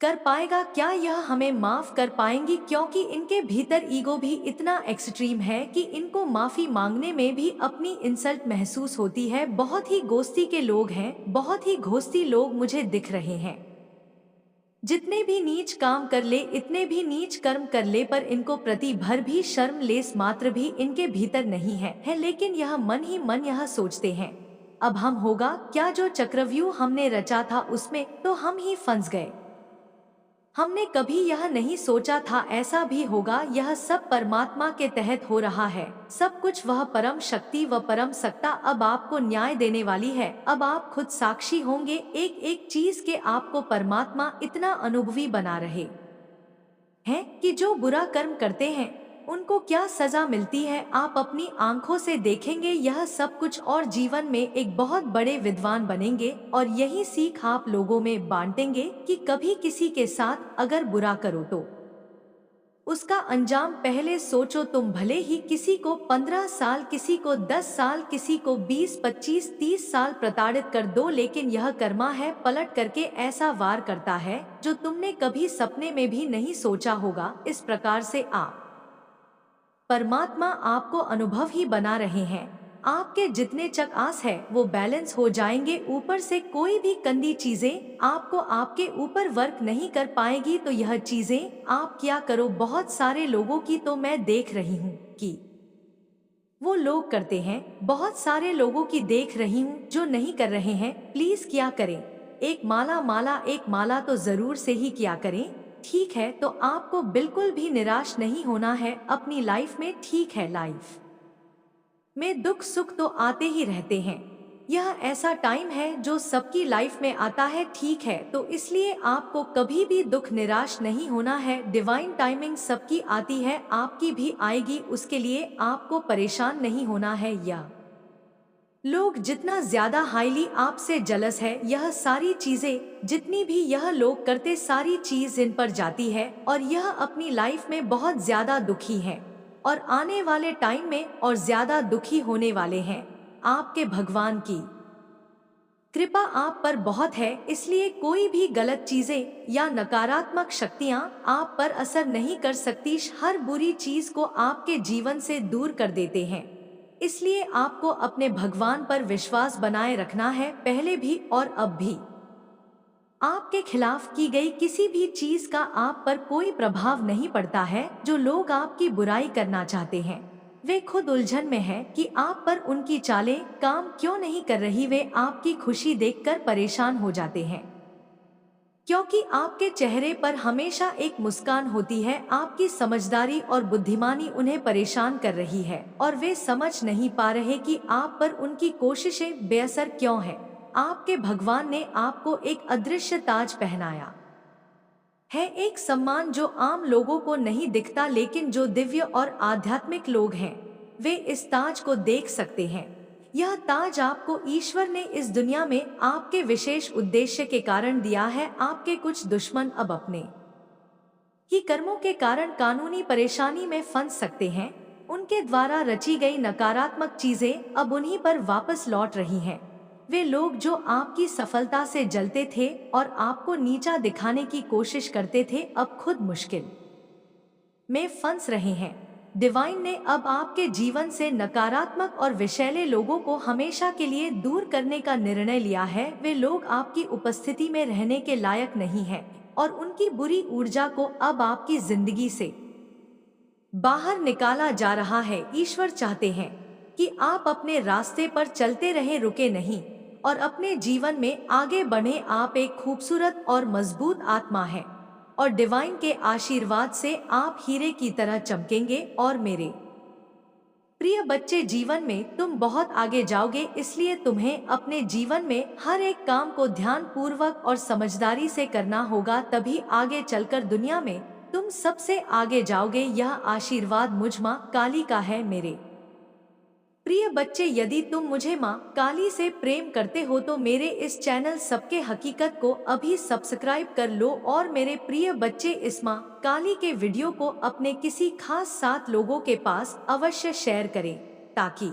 कर पाएगा, क्या यह हमें माफ कर पाएंगी? क्योंकि इनके भीतर ईगो भी इतना एक्सट्रीम है कि इनको माफी मांगने में भी अपनी इंसल्ट महसूस होती है। बहुत ही घोस्ती के लोग हैं, बहुत ही घोस्ती लोग मुझे दिख रहे हैं। जितने भी नीच काम कर ले, इतने भी नीच कर्म कर ले, पर इनको प्रति भर भी शर्म लेस मात्र भी इनके भीतर नहीं है। लेकिन यह मन ही मन यह सोचते हैं अब हम होगा क्या, जो चक्रव्यूह हमने रचा था उसमें तो हम ही फंस गए, हमने कभी यह नहीं सोचा था ऐसा भी होगा। यह सब परमात्मा के तहत हो रहा है, सब कुछ वह परम शक्ति व परम सत्ता अब आपको न्याय देने वाली है। अब आप खुद साक्षी होंगे एक एक चीज के, आपको परमात्मा इतना अनुभवी बना रहे हैं कि जो बुरा कर्म करते हैं उनको क्या सजा मिलती है, आप अपनी आंखों से देखेंगे यह सब कुछ, और जीवन में एक बहुत बड़े विद्वान बनेंगे। और यही सीख आप लोगों में बांटेंगे कि कभी किसी के साथ अगर बुरा करो तो उसका अंजाम पहले सोचो। तुम भले ही किसी को 15 साल, किसी को 10 साल, किसी को 20, 25, 30 साल प्रताड़ित कर दो, लेकिन यह कर्मा है पलट करके ऐसा वार करता है जो तुमने कभी सपने में भी नहीं सोचा होगा। इस प्रकार से आप परमात्मा आपको अनुभव ही बना रहे हैं। आपके जितने चकास है वो बैलेंस हो जाएंगे, ऊपर से कोई भी गंदी चीजें आपको आपके ऊपर वर्क नहीं कर पाएगी। तो यह चीजें आप क्या करो, बहुत सारे लोगों की तो मैं देख रही हूँ कि वो लोग करते हैं, बहुत सारे लोगों की देख रही हूँ जो नहीं कर रहे हैं। प्लीज क्या करें, एक माला तो जरूर से ही क्या करें, ठीक है, तो आपको बिल्कुल भी निराश नहीं होना है अपनी लाइफ में। ठीक है, लाइफ में दुख सुख तो आते ही रहते हैं। यह ऐसा टाइम है जो सबकी लाइफ में आता है, ठीक है, तो इसलिए आपको कभी भी दुख निराश नहीं होना है। डिवाइन टाइमिंग सबकी आती है, आपकी भी आएगी, उसके लिए आपको परेशान नहीं होना है। या लोग जितना ज्यादा हाईली आपसे जलस है, यह सारी चीजें जितनी भी यह लोग करते, सारी चीज इन पर जाती है और यह अपनी लाइफ में बहुत ज्यादा दुखी है और आने वाले टाइम में और ज्यादा दुखी होने वाले हैं। आपके भगवान की कृपा आप पर बहुत है, इसलिए कोई भी गलत चीजें या नकारात्मक शक्तियां आप पर असर नहीं कर सकती। हर बुरी चीज को आपके जीवन से दूर कर देते हैं। इसलिए आपको अपने भगवान पर विश्वास बनाए रखना है, पहले भी और अब भी। आपके खिलाफ की गई किसी भी चीज का आप पर कोई प्रभाव नहीं पड़ता है। जो लोग आपकी बुराई करना चाहते हैं, वे खुद उलझन में हैं कि आप पर उनकी चालें काम क्यों नहीं कर रही। वे आपकी खुशी देखकर परेशान हो जाते हैं, क्योंकि आपके चेहरे पर हमेशा एक मुस्कान होती है। आपकी समझदारी और बुद्धिमानी उन्हें परेशान कर रही है और वे समझ नहीं पा रहे कि आप पर उनकी कोशिशें बेअसर क्यों हैं। आपके भगवान ने आपको एक अदृश्य ताज पहनाया है, एक सम्मान जो आम लोगों को नहीं दिखता, लेकिन जो दिव्य और आध्यात्मिक लोग हैं वे इस ताज को देख सकते हैं। यह ताज आपको ईश्वर ने इस दुनिया में आपके विशेष उद्देश्य के कारण दिया है। आपके कुछ दुश्मन अब अपने ही कर्मों के कारण कानूनी परेशानी में फंस सकते हैं। उनके द्वारा रची गई नकारात्मक चीजें अब उन्हीं पर वापस लौट रही हैं। वे लोग जो आपकी सफलता से जलते थे और आपको नीचा दिखाने की कोशिश करते थे, अब खुद मुश्किल में फंस रहे हैं। डिवाइन ने अब आपके जीवन से नकारात्मक और विषैले लोगों को हमेशा के लिए दूर करने का निर्णय लिया है। वे लोग आपकी उपस्थिति में रहने के लायक नहीं हैं और उनकी बुरी ऊर्जा को अब आपकी जिंदगी से बाहर निकाला जा रहा है। ईश्वर चाहते हैं कि आप अपने रास्ते पर चलते रहें, रुके नहीं और अपने जीवन में आगे बढ़ें। आप एक खूबसूरत और मजबूत आत्मा है और डिवाइन के आशीर्वाद से आप हीरे की तरह चमकेंगे। और मेरे प्रिय बच्चे, जीवन में तुम बहुत आगे जाओगे, इसलिए तुम्हें अपने जीवन में हर एक काम को ध्यान पूर्वक और समझदारी से करना होगा, तभी आगे चलकर दुनिया में तुम सबसे आगे जाओगे। यह आशीर्वाद मुझ माँ काली का है। मेरे प्रिय बच्चे, यदि तुम मुझे माँ काली से प्रेम करते हो तो मेरे इस चैनल सबके हकीकत को अभी सब्सक्राइब कर लो। और मेरे प्रिय बच्चे, इस माँ काली के वीडियो को अपने किसी खास 7 लोगों के पास अवश्य शेयर करें, ताकि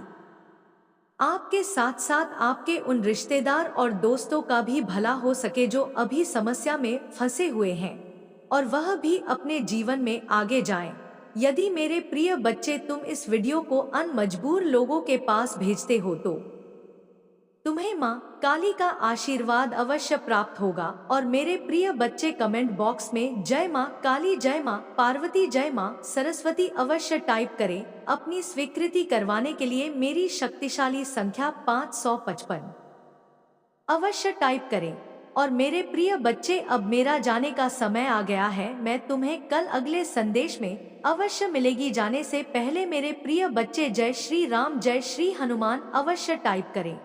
आपके साथ साथ आपके उन रिश्तेदार और दोस्तों का भी भला हो सके जो अभी समस्या में फंसे हुए हैं और वह भी अपने जीवन में आगे जाएं। यदि मेरे प्रिय बच्चे तुम इस वीडियो को अन मजबूर लोगों के पास भेजते हो तो तुम्हें माँ काली का आशीर्वाद अवश्य प्राप्त होगा। और मेरे प्रिय बच्चे, कमेंट बॉक्स में जय माँ काली, जय माँ पार्वती, जय माँ सरस्वती अवश्य टाइप करें। अपनी स्वीकृति करवाने के लिए मेरी शक्तिशाली संख्या 555 अवश्य टाइप करें। और मेरे प्रिय बच्चे, अब मेरा जाने का समय आ गया है। मैं तुम्हें कल अगले संदेश में अवश्य मिलेगी। जाने से पहले मेरे प्रिय बच्चे, जय श्री राम, जय श्री हनुमान अवश्य टाइप करें।